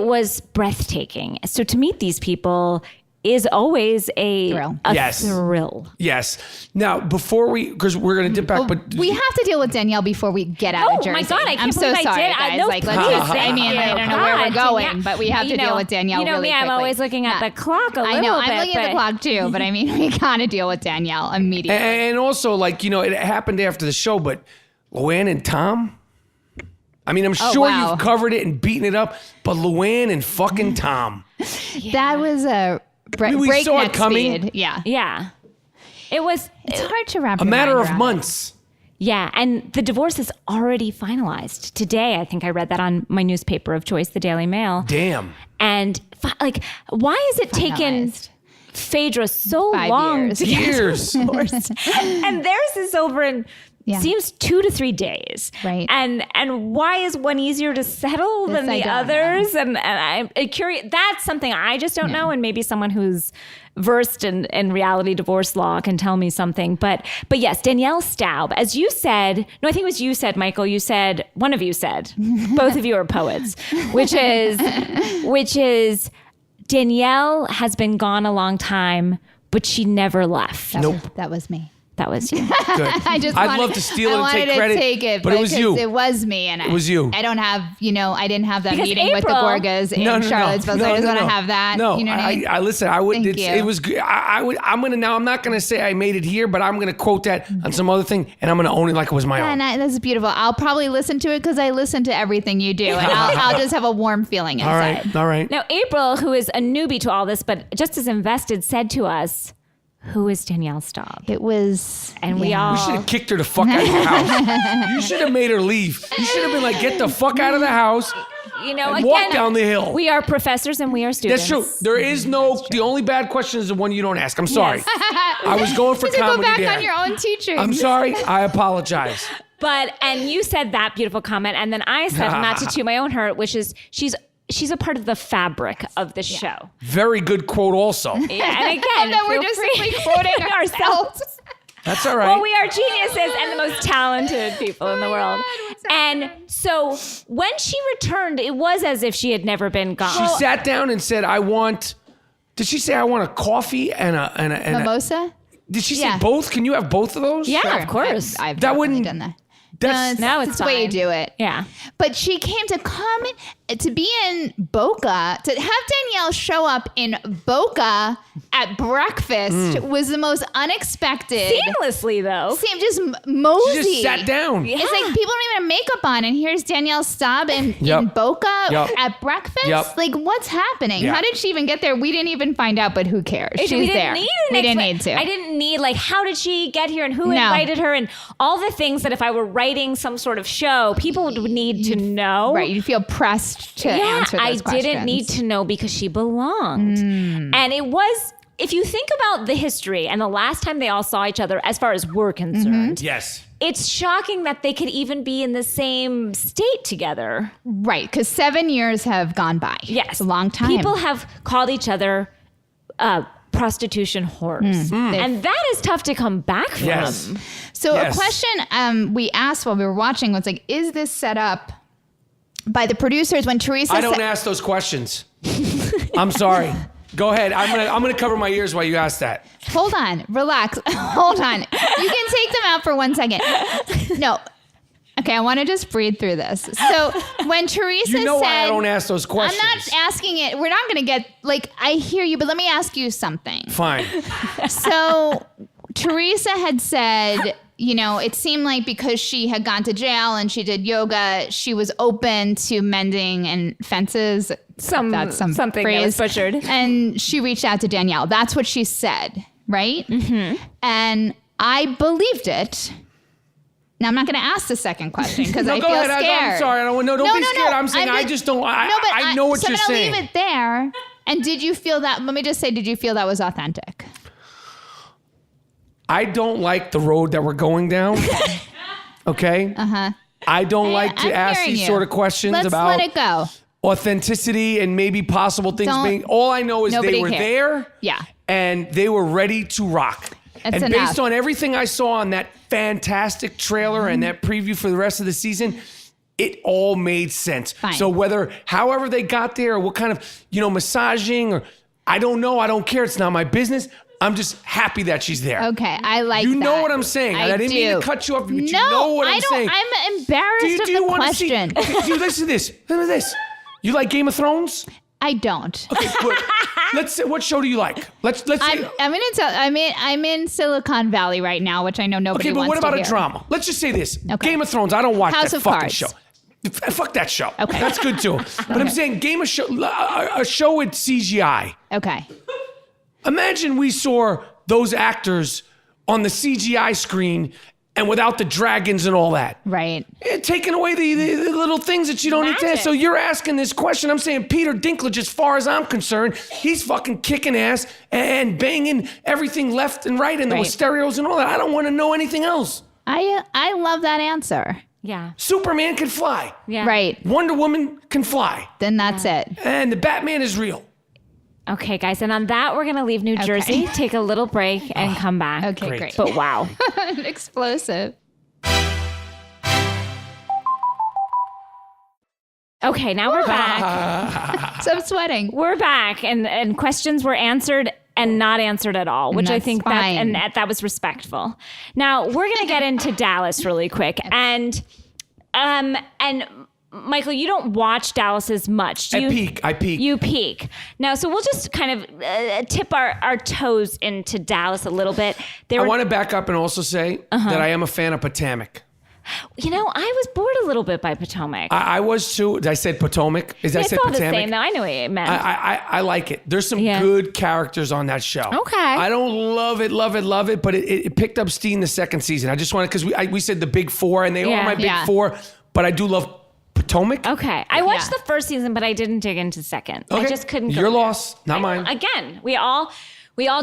was breathtaking. So to meet these people is always a Thrill. Yes. thrill. Yes. Now, before because we're going to dip back, but We have to deal with Danielle before we get out of Jersey. my God, I can't I'm so believe I sorry, did. guys. No, Like, let's please, just, I mean, I don't know where we're God, going, Danielle, but we have to you deal know, with Danielle You know really me, quickly. I'm always looking at the clock a little I know, bit. I'm looking at the clock too, but I mean, we got to deal with Danielle immediately. and also like, you know, it happened after the show, but Luann and Tom, I mean, I'm sure wow. you've covered it and beaten it up, but Luann and fucking Tom. That was a we saw it breakneck coming. speed. Yeah. Yeah. It's hard to wrap A your matter mind of around. months. Yeah, and the divorce is already finalized. Today, I think I read that on my newspaper of choice, the Daily Mail. Damn. And like, why is it taken Finalized. Phaedra so 5 long years. to get Years. divorced? And theirs is over in Yeah. seems 2 to 3 days. Right. And why is one easier to settle than This I the don't others? And I'm curious. That's something I just don't know. And maybe someone who's versed in reality divorce law can tell me something. But yes, Danielle Staub, as you said, no, I think it was you said, Michael, you said, one of you said, both of you are poets, which is Danielle has been gone a long time, but she never left. That was me. That was you. Good. I'd love to steal it I and take wanted credit, to take it, but it was you. It was me, and It was you. I don't have, I didn't have that Because meeting with the April- Gorgas in Charlottesville. So I just want to have that. No, you know what I mean? I listen. I would. Thank you. It was. I would. I'm gonna now. I'm not gonna say I made it here, but I'm gonna quote that on some other thing, and I'm gonna own it like it was my own. And that's beautiful. I'll probably listen to it because I listen to everything you do, and I'll just have a warm feeling inside. All right. All right. Now, April, who is a newbie to all this, but just as invested, said to us, "Who is Danielle Staub?" It was, And we all You should have kicked her the fuck out of the house. You should have made her leave. You should have been like, get the fuck out of the house. and and walk down the hill. We are professors and we are students. That's true. There is no. The only bad question is the one you don't ask. I'm sorry. I was going for to go comedy back there. on your own teaching. I'm sorry. I apologize. And you said that beautiful comment, and then I said, not to toot my own hurt, which is she's a part of the fabric of the show. Very good quote. Also. Yeah, and again, that we're feel just free- simply quoting ourselves. That's all right. Well, we are geniuses and the most talented people in the world. And so when she returned, it was as if she had never been gone. She sat down and said, "I want." Did she say, "I want a coffee and a Mimosa? Did she say Yeah. both? Can you have both of those? Yeah, Sure. of course. I've That definitely wouldn't- done that. That's No, it's That's the way you fine. do it. Yeah. But she came to come to be in Boca, to have Danielle show up in Boca at breakfast was the most unexpected. Seamlessly, though. Seemed just mosey. she just sat down. Yeah. It's like people don't even have makeup on, and here's Danielle Staub in Yep. Boca Yep. at breakfast. Yep. Like, what's happening? Yeah. How did she even get there? We didn't even find out, but who cares? She's we didn't there. Need we didn't need to. I didn't need how did she get here and who No. invited her and all the things that if I were writing some sort of show, people would need to know. Right, you feel pressed to answer those I questions. didn't need to know because she belonged. And it was, if you think about the history and the last time they all saw each other, as far as we're concerned, Yes. it's shocking that they could even be in the same state together. Right, because 7 years have gone by. Yes. It's a long time. People have called each other prostitution whores. And that is tough to come back from. Yes. So Yes. a question we asked while we were watching was like, is this set up by the producers when Teresa I don't said, ask those questions. I'm sorry. Go ahead. I'm gonna cover my ears while you ask that. hold on, relax, hold on. You can take them out for 1 second. No. Okay, I want to just breathe through this. So when Teresa You know said, why I don't ask those questions. I'm not asking it. We're not going to get, I hear you, but let me ask you something. Fine. So Teresa had said it seemed like because she had gone to jail and she did yoga, she was open to mending and fences. That's something phrase. that was butchered. And she reached out to Danielle. That's what she said, right? Mm-hmm. And I believed it. Now, I'm not going to ask the second question because I feel scared. I'm sorry. Don't be scared. I'm saying I just don't. I know what you're saying. I'm going to leave it there. And did you feel that? Let me just say, did you feel that was authentic? I don't like the road that we're going down. Okay? Uh-huh. I don't like to ask these sort of questions about let it go. Authenticity and maybe possible things being. All I know is they were there. Yeah. And they were ready to rock. That's and enough. based on everything I saw on that fantastic trailer and that preview for the rest of the season, it all made sense. Fine. So however they got there, or what kind of, massaging, or I don't know, I don't care. It's not my business. I'm just happy that she's there. Okay, I like that. You know what I'm saying. I didn't mean to cut you off, but you know what I'm saying. I'm embarrassed of the question. Okay, dude, listen to this. Listen to this. You like Game of Thrones? I don't. Okay, good. Let's say, what show do you like? Let's. I'm in Silicon Valley right now, which I know nobody wants to hear. Okay, but what about a drama? Let's just say this. Okay. Game of Thrones. I don't watch House that of fucking Cards. show. Fuck that show. Okay. That's good too. But I'm saying a show with CGI. Okay. Imagine we saw those actors on the CGI screen and without the dragons and all that. Right. Taking away the little things that you don't need to. So you're asking this question. I'm saying Peter Dinklage, as far as I'm concerned, he's fucking kicking ass and banging everything left and right and with stereos and all that. I don't want to know anything else. I love that answer. Yeah. Superman can fly. Yeah. Right. Wonder Woman can fly. Then that's it. And the Batman is real. Okay, guys. And on that, we're going to leave New Jersey, take a little break, and come back. Okay, great. But wow. Explosive. Okay, now we're back. So I'm sweating. We're back, and questions were answered and not answered at all, which I think that was respectful. Now we're gonna get into Dallas really quick, and Michael, you don't watch Dallas as much. I peek. You peek. Now, so we'll just kind of tip our toes into Dallas a little bit. I want to back up and also say that I am a fan of Potomac. I was bored a little bit by Potomac. I was too. I said Potomac. I said it's all Potomac. the same, though. I know what it meant. I like it. There's some good characters on that show. Okay. I don't love it, but it picked up steam the second season. I just wanted, because we said the big four, and they are my big four, but I do love Potomac. Okay. I watched the first season, but I didn't dig into second. Okay. I just couldn't go Your there. loss, not mine. Again, we all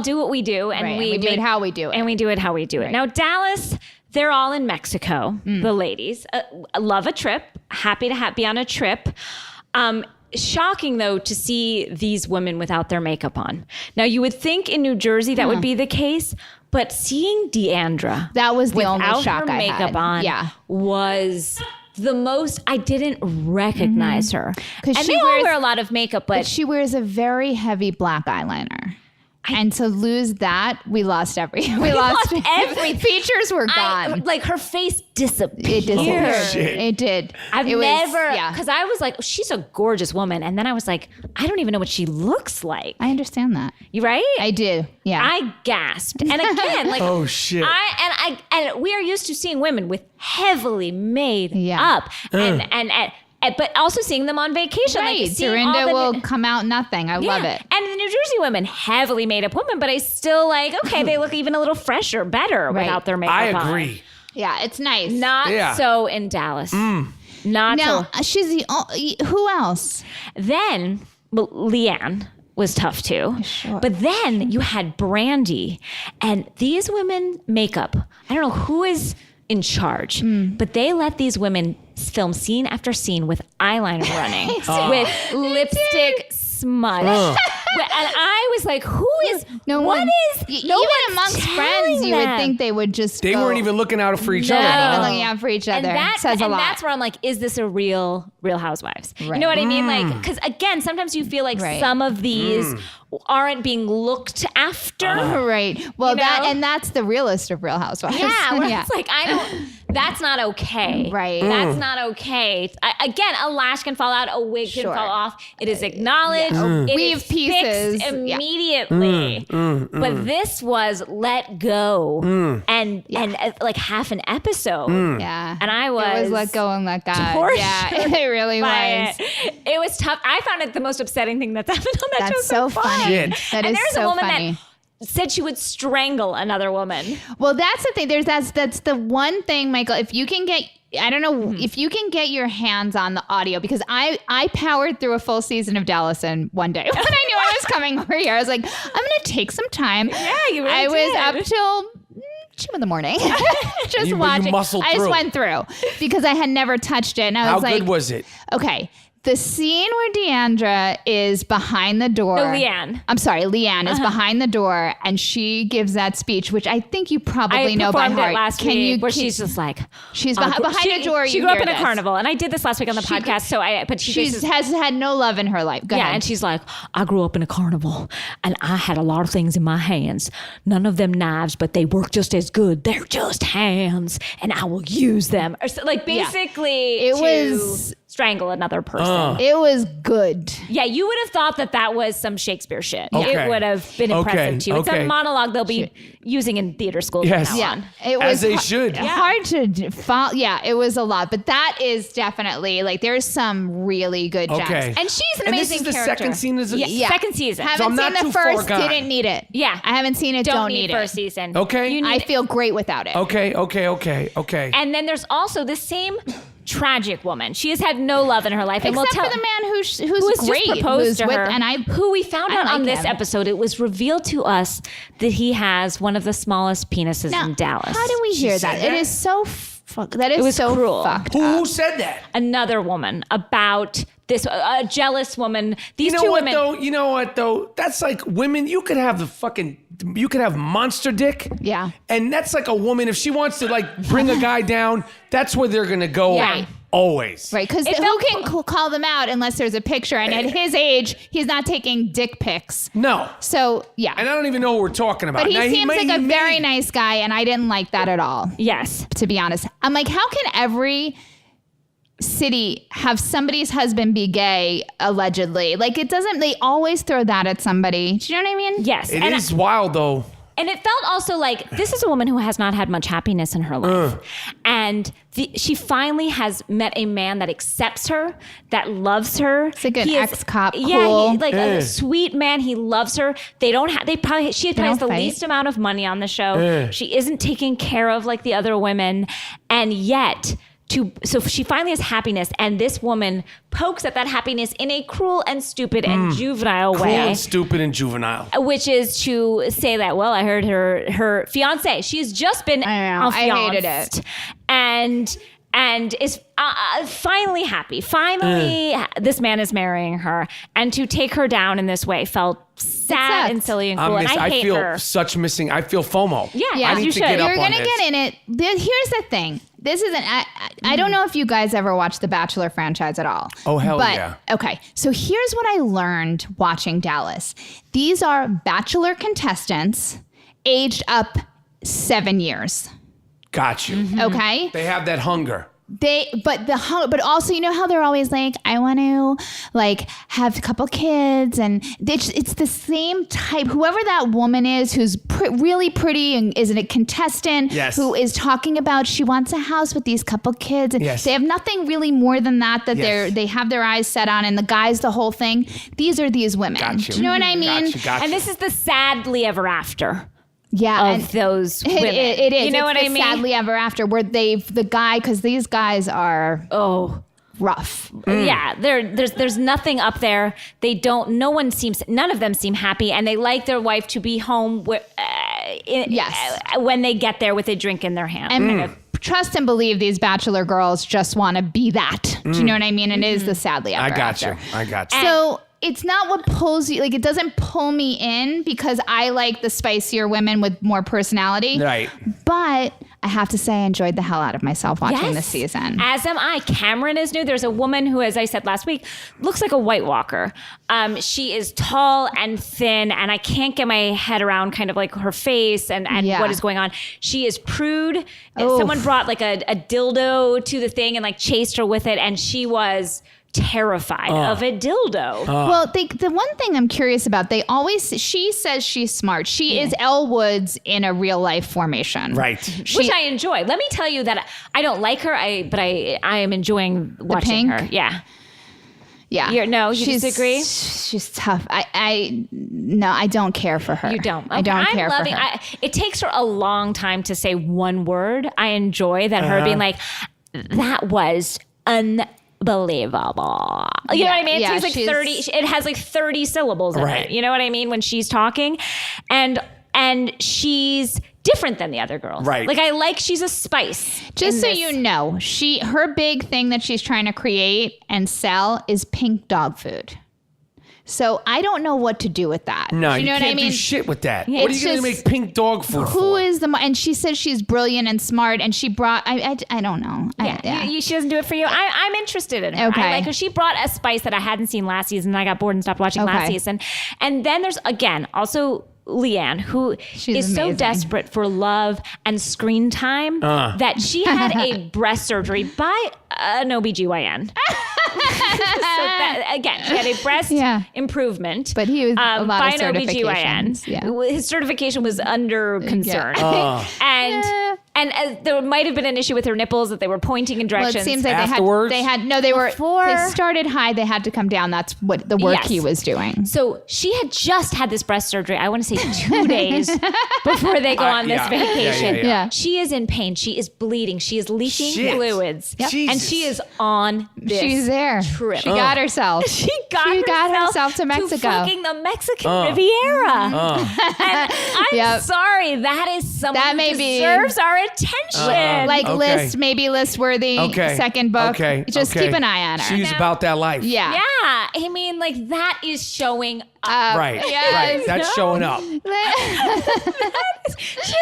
do what we do, and we do it how we do it. And we do it how we do it. Now, Dallas, they're all in Mexico, the ladies. Love a trip. Happy to be on a trip. Shocking, though, to see these women without their makeup on. Now, you would think in New Jersey that would be the case, but seeing Deandra that was the only without shock her I makeup had. on was the most. I didn't recognize her. Because they all wear a lot of makeup, but she wears a very heavy black eyeliner. And to lose that, we lost everything. We lost every features were gone. Like her face disappeared. It disappeared. Oh, shit. It did. I've never, because I was like, she's a gorgeous woman, and then I was like, I don't even know what she looks like. I understand that. You right? I do. Yeah. I gasped, and again, like, oh shit. And we are used to seeing women with heavily made up, but also seeing them on vacation. Right. Like Dorinda will come out nothing. I love it. And the New Jersey women, heavily made up women, but I still like, okay, they look even a little fresher, better without their makeup on. I agree. Yeah, it's nice. Not so in Dallas. Not now, so. she's who else? Then Leanne was tough too. Sure. But then you had Brandy, and these women makeup. I don't know who is in charge, but they let these women film scene after scene with eyeliner running, with lipstick smudge. And I was like, who is, even amongst friends, you would think they would just They weren't even looking out for each other. Not even looking out for each other. Says a lot. That's where I'm like, is this a real Housewives? Right. You know what I mean? Like, because again, sometimes you feel like some of these aren't being looked after. Right. Well, that's the realest of Real Housewives. Yeah. Where it's like, That's not okay. Right. That's not okay. Again, a lash can fall out, a wig can fall off. It is acknowledged. It Weave is pieces. fixed immediately. But this was let go and like half an episode. Yeah. And I It was let go and let God. Yeah, it really was. It was tough. I found it the most upsetting thing that's happened on that show. That's so funny. Shit. That And is there's so a woman funny. that said she would strangle another woman. Well, that's the thing. That's the one thing, Michael. If you can get, I don't know, if you can get your hands on the audio, because I powered through a full season of Dallas in one day when I knew I was coming over here. I was like, I'm going to take some time. Yeah, you really I was did. up till 2 in the morning, just You watching. muscled I just through. went through because I had never touched it, and I How was like, good was it? okay. The scene where Deandra is behind the door. No, Leanne. I'm sorry, Leanne is behind the door, and she gives that speech, which I think you probably I know by performed heart. it last week where she's just like... She's behind the door. She you grew up hear in a this. carnival, and I did this last week on the podcast, but she has had no love in her life. Go ahead. and she's like, I grew up in a carnival and I had a lot of things in my hands. None of them knives, but they work just as good. They're just hands and I will use them. Or so, like basically It to was- strangle another person. It was good. Yeah, you would have thought that was some Shakespeare shit. Okay. It would have been impressive to you. It's a monologue they'll be using in theater school. Yes. From now Yeah, on. it was As they should. hard to follow. Yeah, it was a lot, but that is definitely like there's some really good gems, Okay. and she's an And amazing this is the character. second scene. Yeah. Second season. Haven't So I'm seen not the too far first. gone. Didn't need it. Yeah. I haven't seen it. Don't need first it. season. Okay. You I need feel great without it. Okay. And then there's also the same tragic woman. She has had no love in her life, and Except we'll for tell the man who's who was great, just proposed who's to with, her, and who we found out like on this him. episode. It was revealed to us that he has one of the smallest penises Now, in Dallas. how do we hear said that? that? It is so that is It was so cruel. fucked Who up. said that? Another woman about this, a jealous woman. These You know two what women. though? You know what though? That's like women. You could have you could have monster dick. Yeah. And that's like a woman. If she wants to like bring a guy down, that's where they're gonna go. Yeah. Always. Right, because It who felt can call them out unless there's a picture? And at his age, he's not taking dick pics. No. So yeah, And I don't even know what we're talking about. but he Now, seems may- like a he very may- nice guy, and I didn't like that at all. Yes. To be honest, I'm like, how can every city have somebody's husband be gay allegedly? Like it doesn't. They always throw that at somebody. Do you know what I mean? Yes. It and is wild though. And it felt also like this is a woman who has not had much happiness in her life. And she finally has met a man that accepts her, that loves her. It's like an He is- ex-cop, Yeah, cool. like a sweet man. He loves her. She probably has the don't fight. least amount of money on the show. She isn't taken care of like the other women. And yet... So she finally has happiness, and this woman pokes at that happiness in a cruel and stupid and juvenile Cruel way. and stupid and juvenile. Which is to say that, well, I heard her fiance. She's just been I know. I hated it. and is finally happy. Finally, this man is marrying her, and to take her down in this way felt sad and silly and cruel. And I hate feel her. such missing. I feel FOMO. Yeah, I need you to should. get up You're on gonna this. get in it. Here's the thing. This isn't. I don't know if you guys ever watched the Bachelor franchise at all. Oh, hell but, yeah. Okay, so here's what I learned watching Dallas. These are Bachelor contestants aged up 7 years. Got you. Okay. They have that hunger. But also, you know how they're always like, I want to like have a couple kids, and it's the same type. Whoever that woman is, who's really pretty and isn't a contestant, Yes. who is talking about she wants a house with these couple kids, and Yes. they have nothing really more than that Yes. they have their eyes set on, and the guys, the whole thing. These are these women. Got you. Do you know what I mean? Got you. And this is the sadly ever after Yeah, of those women. it is. You know It's what the I mean? Sadly ever after, where because these guys are rough. Yeah, there's nothing up there. None of them seem happy, and they like their wife to be home when they get there with a drink in their hand. And trust and believe these Bachelor girls just want to be that. Do you know what I mean? And it is the sadly ever I got after. you. I got you. So it's not what pulls you, like it doesn't pull me in because I like the spicier women with more personality. Right. But I have to say I enjoyed the hell out of myself watching this season. As am I. Cameron is new. There's a woman who, as I said last week, looks like a White Walker. She is tall and thin, and I can't get my head around kind of like her face and what is going on. She is prude. Someone brought like a dildo to the thing and like chased her with it, and she was terrified of a dildo. Well, the one thing I'm curious about, she says she's smart. She is Elle Woods in a real life formation. Right. Which I enjoy. Let me tell you that I don't like her, but I am enjoying watching her. Yeah. Yeah. You disagree? She's tough. No, I don't care for her. You don't. Okay. I don't care for her. It takes her a long time to say one word. I enjoy that her being like, that was unbelievable. You know what I mean? It takes like 30. It has like 30 syllables in it. You know what I mean? When she's talking, and she's different than the other girls. Right. Like she's a spice. Just so you know, her big thing that she's trying to create and sell is pink dog food. So I don't know what to do with that. No, you know can't what I mean? do shit with that. Yeah, What are you going to make pink dog food for? And she says she's brilliant and smart, and she brought, I don't know. She doesn't do it for you. I'm interested in her. Okay. I like her. She brought a spice that I hadn't seen last season, and I got bored and stopped watching last season. And then there's, again, also Leanne, who is so desperate for love and screen time that she had a breast surgery by an OBGYN. Again, she had a breast improvement. But he was a lot by of an certifications. OBGYN. His certification was under concern. And there might have been an issue with her nipples that they were pointing in directions. Well, it seems like afterwards? they started high, they had to come down. That's what the work he was doing. So she had just had this breast surgery, I want to say 2 days before they go on this vacation. Yeah. She is in pain. She is bleeding. She is leaking fluids. Yep. And she is on this She's there. trip. She got herself. She got herself to Mexico. To fucking the Mexican Riviera. And I'm sorry, that is someone who deserves our attention. List worthy. Second book. Just keep an eye on her. She's about that life. Yeah. I mean, like, that is showing up. Right. That's showing up. She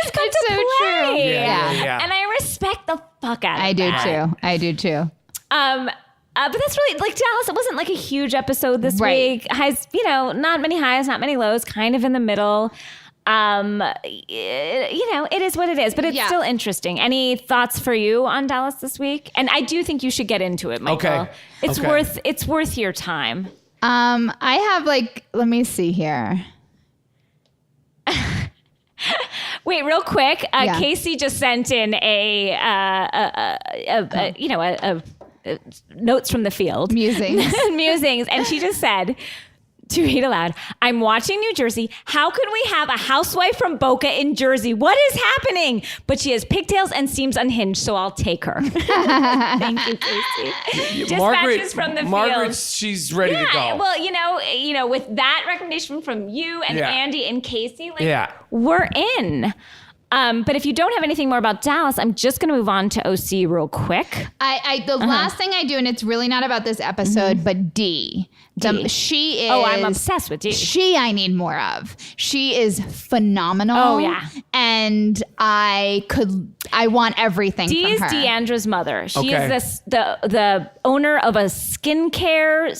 has come to play. True. Yeah. And I respect the fuck out of I do that. too. I do too. But that's really, like, Dallas, it wasn't like a huge episode this week. Highs, not many highs, not many lows, kind of in the middle. It is what it is, but it's still interesting. Any thoughts for you on Dallas this week? And I do think you should get into it, Michael. Okay. It's worth your time. I have let me see here. Wait, real quick. Casey just sent in a notes from the field. Musings. And she just said, to read aloud, I'm watching New Jersey. How could we have a housewife from Boca in Jersey? What is happening? But she has pigtails and seems unhinged, so I'll take her. Thank you, Casey. Dispatches from the field. She's ready to go. Well, with that recommendation from you and Andy and Casey, we're in. But if you don't have anything more about Dallas, I'm just going to move on to OC real quick. The last thing I do, and it's really not about this episode, but D. She is. Oh, I'm obsessed with D. I need more of. She is phenomenal. Oh, yeah. And I want everything D from is her. Deandra's mother. She is the owner of a skincare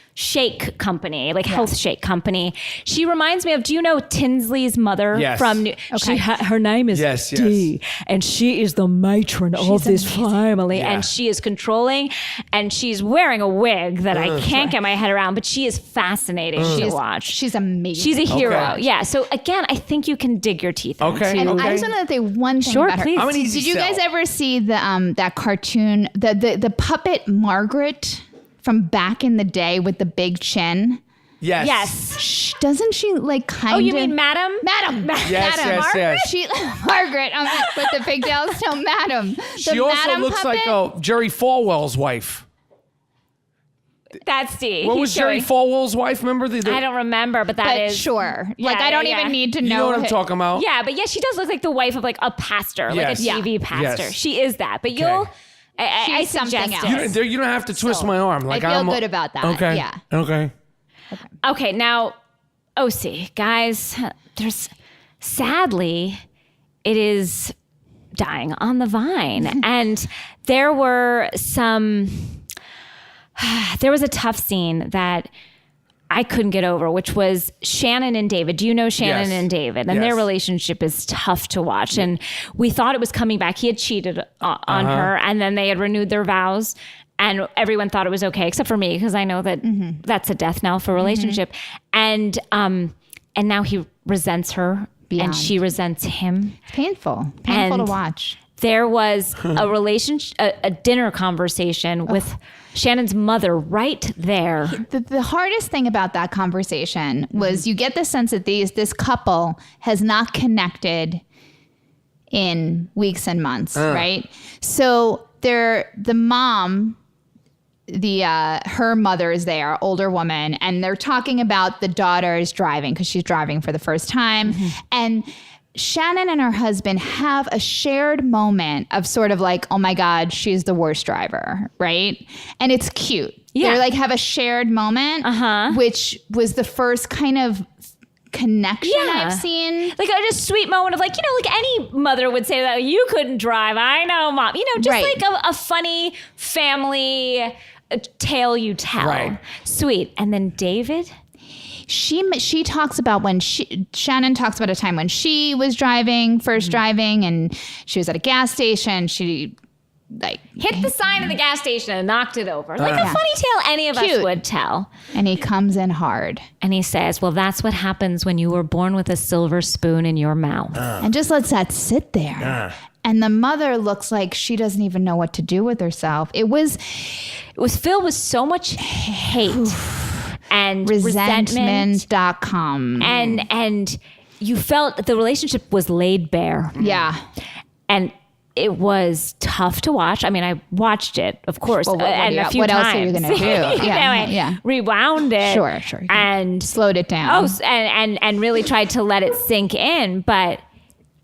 / shake company, health shake company. She reminds me of, do you know Tinsley's mother from her name is Dee, and she is the matron of this family, and she is controlling, and she's wearing a wig that I can't get my head around, but she is fascinating to watch. She's amazing. She's a hero. Yeah. So again, I think you can dig your teeth into. And I just want to say one thing about her. Please. I'm an easy Did you sell. guys ever see the that cartoon, the puppet Margaret from back in the day with the big chin? Yes. Doesn't she kind of? Oh, you mean Madam? Madam. Yes. Margaret with the pigtails. No, Madam. She also looks like Jerry Falwell's wife. That's D. What was Jerry Falwell's wife? Remember I don't remember, but that is sure. Yeah, I don't even need to know. You know what I'm talking about? Yeah, but she does look like the wife of a pastor, like a TV pastor. Yes. She is that. But I something suggest else. it. You don't have to twist my arm. I feel good about that. Okay. Yeah. Okay, now, OC, guys, sadly, it is dying on the vine. And there was a tough scene that I couldn't get over, which was Shannon and David. Do you know Shannon and David? And their relationship is tough to watch. And we thought it was coming back. He had cheated on her, and then they had renewed their vows. And everyone thought it was okay, except for me, because I know that that's a death knell for a relationship. And now he resents her, and she resents him. Painful to watch. There was a dinner conversation with Shannon's mother right there. The hardest thing about that conversation was you get the sense that this couple has not connected in weeks and months, right? So the mom, her mother is there, older woman, and they're talking about the daughter's driving because she's driving for the first time. And Shannon and her husband have a shared moment of sort of like, oh my God, she's the worst driver, right? And it's cute. Yeah. They like have a shared moment, which was the first kind of connection I've seen. Like a sweet moment of like, like any mother would say that you couldn't drive. I know, Mom. Just like a funny family tale you tell. Right. Sweet. And then David... She talks about Shannon talks about a time when she was first driving, and she was at a gas station. She hit the sign of the gas station and knocked it over. Like a funny tale any of us would tell. And he comes in hard. And he says, well, that's what happens when you were born with a silver spoon in your mouth. And just lets that sit there. And the mother looks like she doesn't even know what to do with herself. It was filled with so much hate. And resentment.com. And you felt the relationship was laid bare. Yeah. And it was tough to watch. I mean, I watched it, of course, and a few what times. else are you going to do? Yeah. Rewound it. Sure. And slowed it down. And really tried to let it sink in. But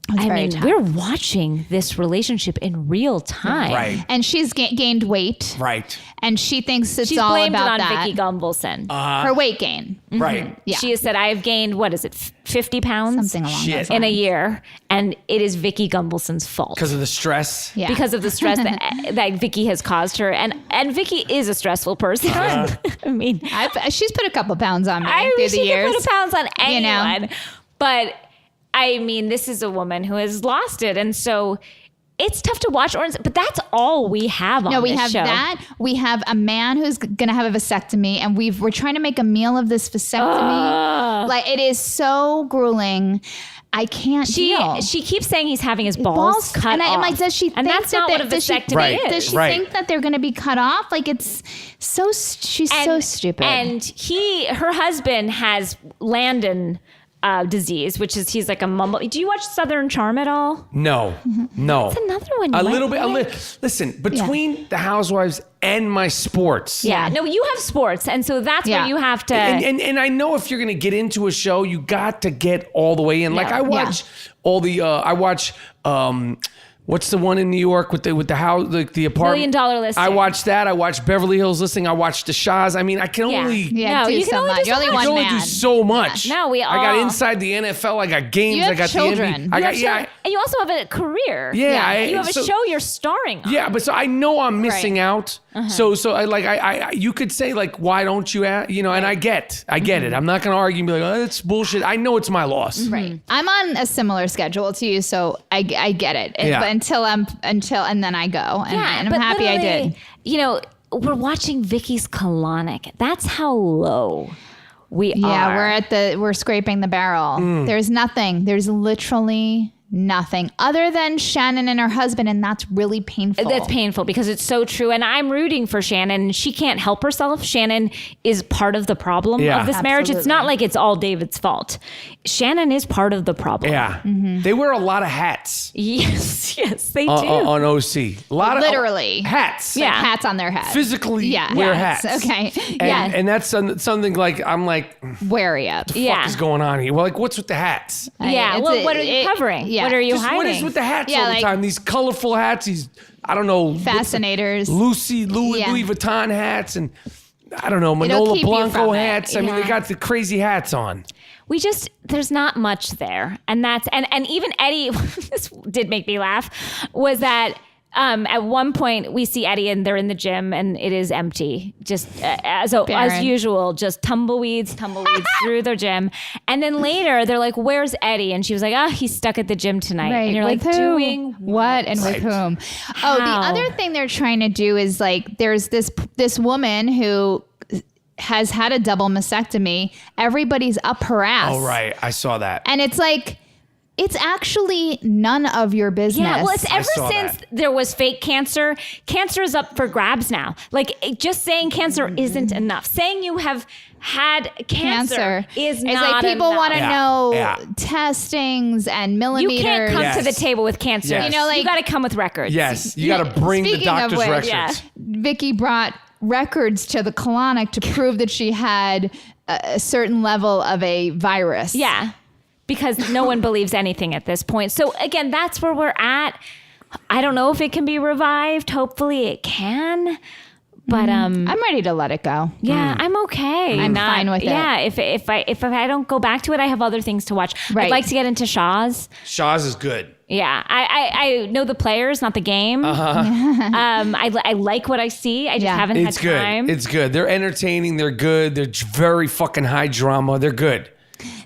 I mean, we're watching this relationship in real time. Right. And she's gained weight. Right. And she thinks it's She's all blamed about it on that. Vicky Gumbelson. Her weight gain. Right. Yeah. She has said, I have gained, 50 pounds? Something along those lines. In a year. And it is Vicky Gumbelson's fault. Because of the stress? Yeah. Because of the stress that Vicky has caused her. And Vicky is a stressful person. I mean. She's put a couple pounds on me through the years. She can put pounds on anyone. But, I mean, this is a woman who has lost it. And so it's tough to watch Orange, but that's all we have on this show. No, we have that. We have a man who's going to have a vasectomy, and we're trying to make a meal of this vasectomy. Like, it is so grueling. I can't deal. She keeps saying he's having his balls cut off. I'm like, does she think that's not what a vasectomy is. Does she think that they're going to be cut off? Like, it's so, she's so stupid. And her husband has Landon disease, which is he's like a mumble. Do you watch Southern Charm at all? No. That's another one. A little bit. Listen, between the Housewives and my sports. Yeah. No, you have sports, and so that's where you have to. And I know if you're going to get into a show, you got to get all the way in. Like I watch all the. I watch. What's the one in New York with the house, the apartment? $1 Million Listing. I watched that. I watched Beverly Hills Listing. I watched the Shahs. I mean, I can only. Yeah, you can only do so much. You can only do so much. No, we all. I got inside the NFL. I got games. You have I got children. the NBA. And you also have a career. Yeah. You have a show you're starring on. Yeah, but so I know I'm missing out. So I you could say like, why don't you ask? And I get it. I'm not going to argue and be like, oh, that's bullshit. I know it's my loss. Right. I'm on a similar schedule to you, so I get it. But and then I go, and I'm happy I did. We're watching Vicky's colonic. That's how low we are. Yeah, we're scraping the barrel. There's nothing. There's literally nothing other than Shannon and her husband, and that's really painful. That's painful because it's so true, and I'm rooting for Shannon. She can't help herself. Shannon is part of the problem of this marriage. It's not like it's all David's fault. Shannon is part of the problem. Yeah. They wear a lot of hats. Yes, they do. On OC. A lot literally. of hats. Yeah. Hats on their head. Physically wear hats. Okay. And that's something like, I'm like, wary of. what the fuck is going on here? Well, like, what's with the hats? What are you covering? Yeah. What are you Just hiding? what is with the hats all the time? These colorful hats, these, I don't know. Fascinators. Louis Vuitton hats. And I don't know, It'll Manolo keep you Blanco from it. hats. I mean, they got the crazy hats on. There's not much there. And and even Eddie, this did make me laugh, was that at one point we see Eddie and they're in the gym and it is empty. Just as usual, just tumbleweeds through the gym. And then later they're like, where's Eddie? And she was like, he's stuck at the gym tonight. Right. And you're with like, who? doing what and with whom? Oh, the other thing they're trying to do is like, there's this woman who has had a double mastectomy. Everybody's up her ass. Oh, right. I saw that. And it's like, it's actually none of your business. Yeah, well, it's ever since that. there was fake cancer. Cancer is up for grabs now. Like, just saying cancer isn't enough. Saying you have had cancer is not enough. It's like people want to know Yeah. testings and millimeters. You can't come Yes. to the table with cancer. Yes. You know, like- you got to come with records. Yes, you got to bring the Speaking of doctor's which, records. yeah. Vicky brought records to the colonic to prove that she had a certain level of a virus. Yeah, because no one believes anything at this point. So again, that's where we're at. I don't know if it can be revived. Hopefully it can. But I'm ready to let it go. yeah, I'm okay. I'm fine with it. Yeah, if I don't go back to it, I have other things to watch. Right. I'd like to get into Shaw's. Shaw's is good. Yeah, I know the players, not the game. I like what I see. I just haven't It's had good. time. It's good. They're entertaining. They're good. They're very fucking high drama. They're good.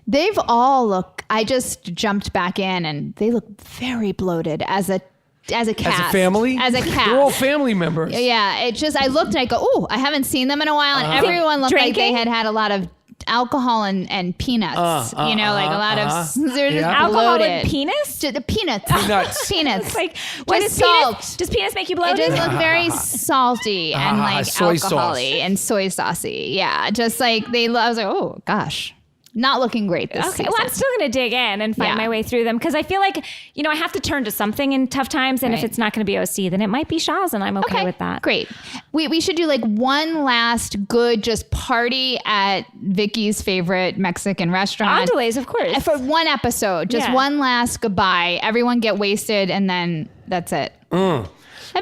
They've all look. I just jumped back in, and they look very bloated as a cast. As a family? As a cast. They're all family members. Yeah, it just, I looked and I go, oh, I haven't seen them in a while. And everyone looked like they Drinking? had a lot of alcohol and peanuts. You know, like a lot of, they're just Alcohol bloated. and penis? The peanuts. Peanuts. Peanuts. It's like, what Just does penis? salt. Does penis make you It bloated? just looked very salty and like soy sauce. alcohol-y and soy saucy. Yeah, just like I was like, oh gosh, not looking great this Okay, season. well, I'm still going to dig in and find Yeah. my way through them because I feel like, I have to turn to something in tough times. And if Right. it's not going to be OC, then it might be Shaw's, and I'm okay with that. Great. We should do like one last good just party at Vicky's favorite Mexican restaurant. Andale's, of course. For one episode, just Yeah. one last goodbye. Everyone get wasted and then that's it. That'd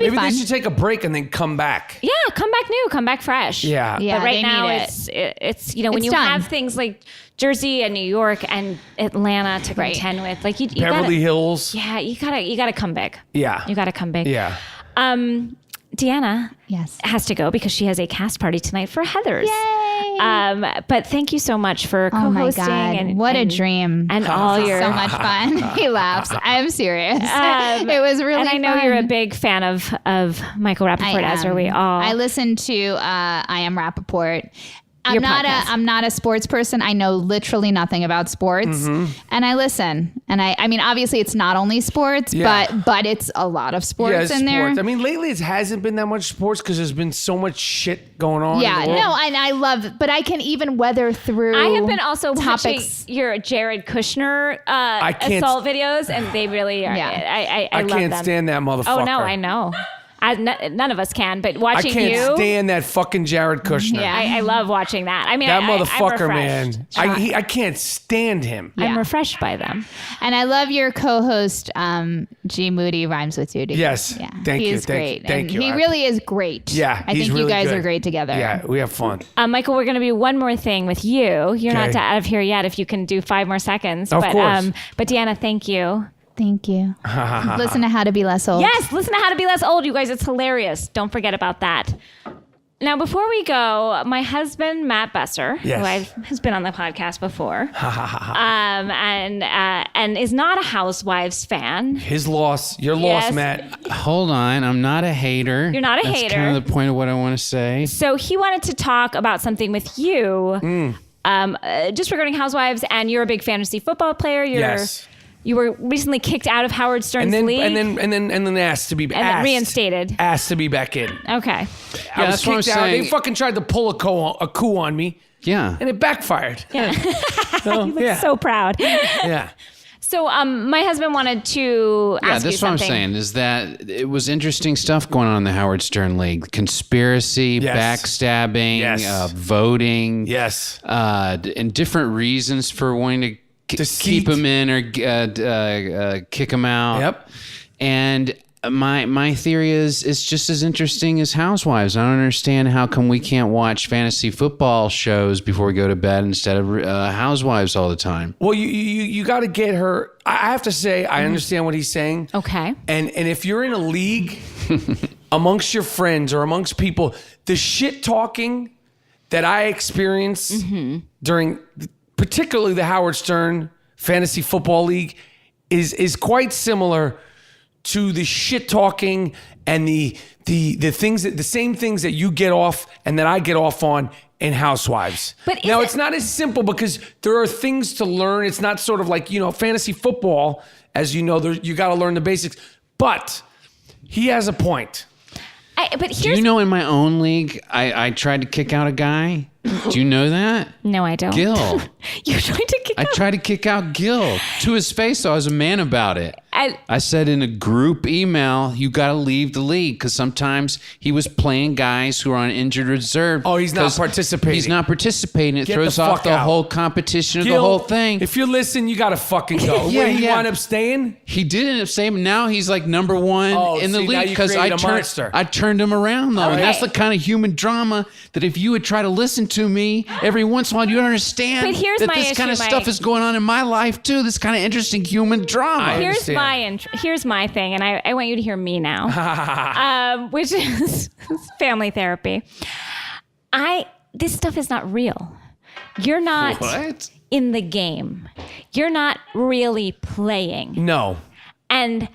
be Maybe fun. they should take a break and then come back. Yeah, come back new, come back fresh. Yeah. Yeah, But right they now need it's when It's you done. have things like Jersey and New York and Atlanta to Right. contend with, like you Beverly gotta, Hills. Yeah, you gotta come big. Yeah. You gotta come big. Yeah. Deanna Yes. has to go because she has a cast party tonight for Heather's. Yay. But thank you so much for Oh my co-hosting. God. and What a and- dream. And all your So much fun. He laughs. I'm serious. It was really and I know fun. you're a big fan of Michael Rapaport, as are we all. I listen to I Am Rapaport. Your podcast. I'm not a sports person. I know literally nothing about sports, and I listen. And I mean, obviously, it's not only sports, Yeah. but it's a lot of sports Yeah, in sports. there. I mean, lately it hasn't been that much sports because there's been so much shit going on. Yeah, in the world. no, and I love, but I can even weather through. I have been also topics. watching your Jared Kushner can't- assault videos, and they really are. Yeah. I love can't them. stand that motherfucker. Oh no, I know. None of us can, but I watching can't you, stand that fucking Jared Kushner. Yeah. I love watching that. I mean, That I'm motherfucker, refreshed. man. I can't stand him. Yeah. I'm refreshed by them. And I love your co-host, G Moody rhymes with Judy. Yes. Yeah. Thank he you. is great. Thank And you. He really is great. Yeah, I he's think you really guys good. are great together. Yeah, we have fun. Michael, we're going to do one more thing with you. You're not Okay. out of here yet. If you can do 5 more seconds. Of course. But Deanna, thank you. Thank you. Listen to How to Be Less Old. Yes, listen to How to Be Less Old, you guys. It's hilarious. Don't forget about that. Now, before we go, my husband, Matt Besser, Yes. who has been on the podcast before, and is not a Housewives fan. His loss. Your Yes. loss, Matt. Hold on, I'm not a hater. You're not a That's hater. kind of the point of what I want to say. So he wanted to talk about something with you, just regarding Housewives, and you're a big fantasy football player. Yes. You were recently kicked out of Howard Stern's league. and then asked to be then reinstated. Asked to be back in. Okay. I was that's what I'm kicked out. They saying. fucking tried to pull a coup on me, Yeah. and it backfired. Yeah. So, yeah. So proud. Yeah. So my husband wanted to Yeah, ask you that's what I'm something. saying is that it was interesting stuff going on in the Howard Stern League. Conspiracy, Yes. backstabbing, Yes. voting. Yes. And different reasons for wanting to Deceit. keep him in or kick him out. Yep. And my theory is it's just as interesting as Housewives. I don't understand how come we can't watch fantasy football shows before we go to bed instead of Housewives all the time. Well, you got to get her. I have to say, I understand what he's saying. Okay. And if you're in a league amongst your friends or amongst people, the shit talking that I experienced during particularly the Howard Stern Fantasy Football League is quite similar to the shit talking and the things the same things that you get off and that I get off on in Housewives. But now it's not as simple because there are things to learn. It's not sort of like, fantasy football, as you know, you got to learn the basics. But he has a point. Do you know in my own league, I tried to kick out a guy? Do you know that? No, I don't. Gil. You're trying to kick out? I tried to kick out Gil to his face, so I was a man about it. I said in a group email, you got to leave the league because sometimes he was playing guys who are on injured reserve. Oh, he's not participating. He's not participating. It Get throws the off fuck the out. whole competition Gil, of the whole thing. If you listen, you got to fucking go. Yeah, Wait, you yeah. wind up staying? He did end up saying, but now he's like number one in the see, now league you because created a monster. I turned him around though. And that's the kind of human drama that if you would try to listen to me every once in a while, you'd understand But here's that my this kind of issue, stuff Mike. is going on in my life too. This kind of interesting human drama. Here's my thing, and I want you to hear me now, which is family therapy. This stuff is not real. You're not What? in the game. You're not really playing. No. And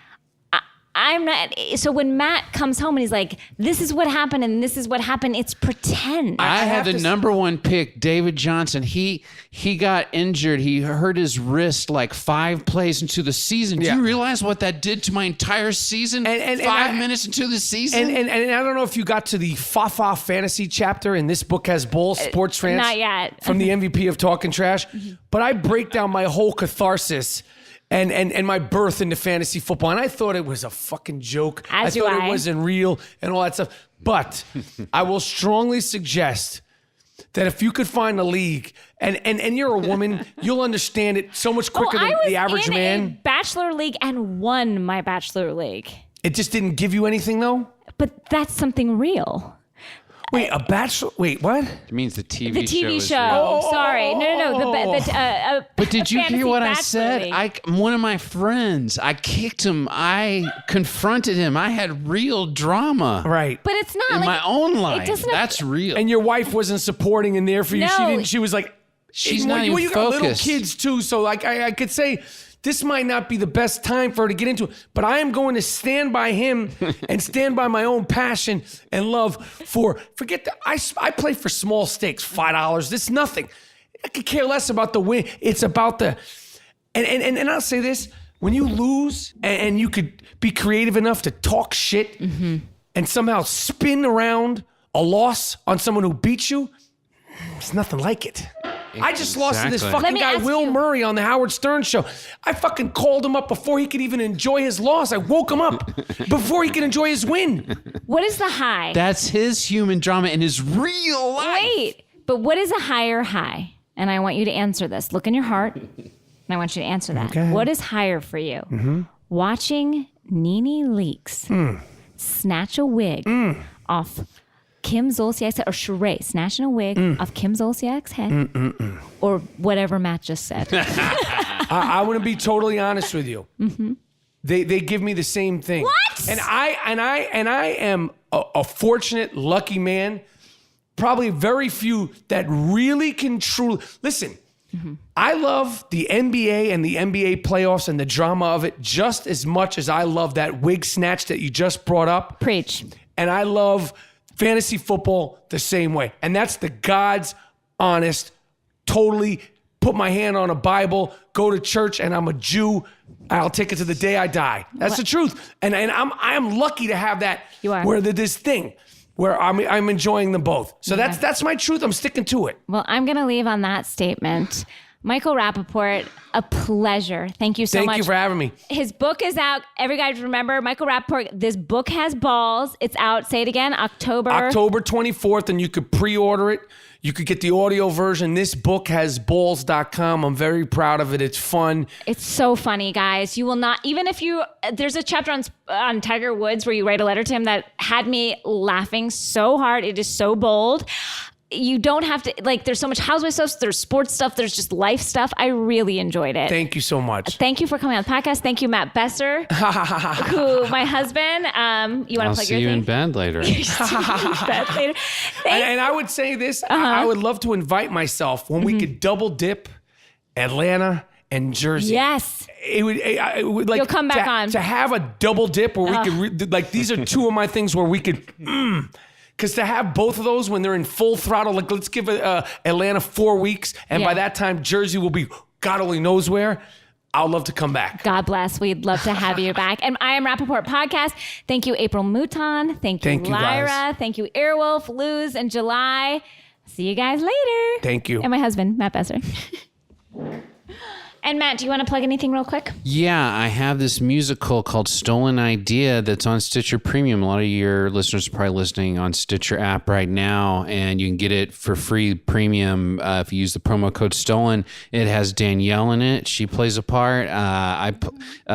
I'm not. So when Matt comes home and he's like, "This is what happened and this is what happened," it's pretend. I had have the to number one pick, David Johnson. He got injured. He hurt his wrist like 5 plays into the season. Yeah. Do you realize what that did to my entire season? And 5 minutes into the season? And I don't know if you got to the Fafa fantasy chapter in This Book Has Balls, Sports Trance. not yet. From the MVP of Talking Trash. But I break down my whole catharsis and my birth into fantasy football. And I thought it was a fucking joke. I thought it wasn't real and all that stuff. But I will strongly suggest that if you could find a league and you're a woman, you'll understand it so much quicker than the average I was in man. a bachelor league and won my bachelor league. It just didn't give you anything though? But that's something real. Wait, a bachelor? Wait, what? It means the TV show. The TV is show. real. Sorry. No. But did you fantasy hear what I bachelor said? league. One of my friends, I kicked him. I confronted him. I had real drama. Right. But it's not In like, my own life. doesn't That's real. And your wife wasn't supporting and there for you. No. She was like, She's well, not even you got little focused. kids too, so like I could say this might not be the best time for her to get into it, but I am going to stand by him and stand by my own passion and love forget that I play for small stakes, $5. This is nothing. I could care less about the win. It's about the and I'll say this, when you lose and you could be creative enough to talk shit and somehow spin around a loss on someone who beats you, it's nothing like it. I just lost to this Exactly. fucking me guy, ask Will you- Murray, on the Howard Stern show. I fucking called him up before he could even enjoy his loss. I woke him up before he could enjoy his win. what is the high? That's his human drama in his real life. Wait, but what is a higher high? And I want you to answer this. Look in your heart, and I want you to answer that. Okay. What is higher for you? Watching Nene Leakes snatch a wig off Kim Zolciak's head, or Sheree snatching a wig off Kim Zolciak's head, or whatever Matt just said. I want to be totally honest with you. They give me the same thing. What? And I am a fortunate, lucky man. Probably very few that really can truly listen. I love the NBA and the NBA playoffs and the drama of it just as much as I love that wig snatch that you just brought up. Preach. And I love fantasy football the same way. And that's the God's honest, totally put my hand on a Bible, go to church, and I'm a Jew. I'll take it to the day I die. That's the truth. And I am lucky to have that. You are. Where this thing where I'm enjoying them both. So that's my truth. I'm sticking to it. Well, I'm going to leave on that statement. Michael Rapaport, a pleasure. Thank you so much. Thank you for having me. His book is out. Every guy, remember, Michael Rapaport, this book has balls. It's out, say it again, October 24th, and you could pre-order it. You could get the audio version. This book has balls.com. I'm very proud of it. It's fun. It's so funny, guys. You will not, even if you, there's a chapter on Tiger Woods where you write a letter to him that had me laughing so hard. It is so bold. You don't have to, like, there's so much housewife stuff, there's sports stuff, there's just life stuff. I really enjoed it. Thank you so much. Thank you for coming on the podcast. Thank you, Matt Besser, who, my husband, you want to plug your thing? I'll see you in bed later. And I would say this, I would love to invite myself when we could double dip Atlanta and Jersey. Yes. It would like, you'll come back on. To have a double dip where we could, like, these are two of my things where we could, because to have both of those when they're in full throttle, like, let's give Atlanta 4 weeks, and by that time, Jersey will be God only knows where. I'd love to come back. God bless. We'd love to have you back. And I Am Rapaport podcast. Thank you, April Mouton. Thank you, Lyra. Guys. Thank you, Earwolf, Luz, and July. See you guys later. Thank you. And my husband, Matt Besser. And Matt, do you want to plug anything real quick? Yeah, I have this musical called Stolen Idea that's on Stitcher Premium. A lot of your listeners are probably listening on Stitcher app right now, and you can get it for free premium if you use the promo code STOLEN. It has Danielle in it. She plays a part.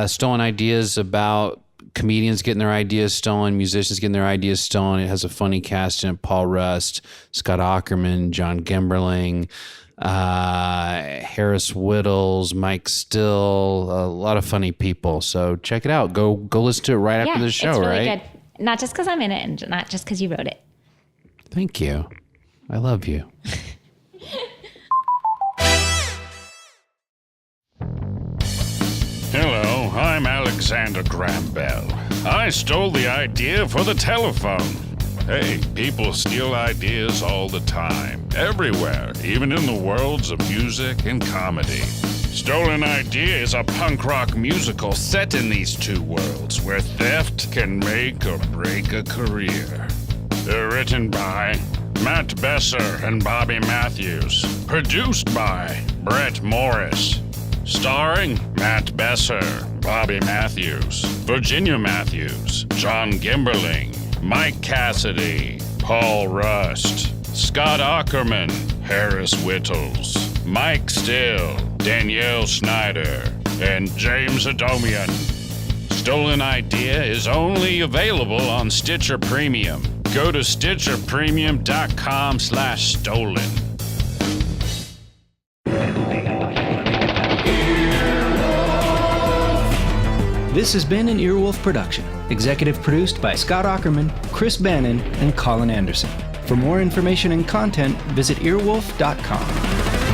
Stolen Idea is about comedians getting their ideas stolen, musicians getting their ideas stolen. It has a funny cast in it: Paul Rust, Scott Aukerman, John Gemberling, Harris Whittles, Mike Still, a lot of funny people. So check it out. Go listen to it right after the show, it's really right? Good. Not just because I'm in it and not just because you wrote it. Thank you. I love you. Hello, I'm Alexander Graham Bell. I stole the idea for the telephone. Hey, people steal ideas all the time, everywhere, even in the worlds of music and comedy. Stolen Idea is a punk rock musical set in these two worlds where theft can make or break a career. Written by Matt Besser and Bobby Matthews. Produced by Brett Morris. Starring Matt Besser, Bobby Matthews, Virginia Matthews, John Gemberling, Mike Cassidy, Paul Rust, Scott Aukerman, Harris Whittles, Mike Still, Danielle Snyder, and James Adomian. Stolen Idea is only available on Stitcher Premium. Go to StitcherPremium.com/stolen. This has been an Earwolf production, executive produced by Scott Aukerman, Chris Bannon, and Colin Anderson. For more information and content, visit earwolf.com.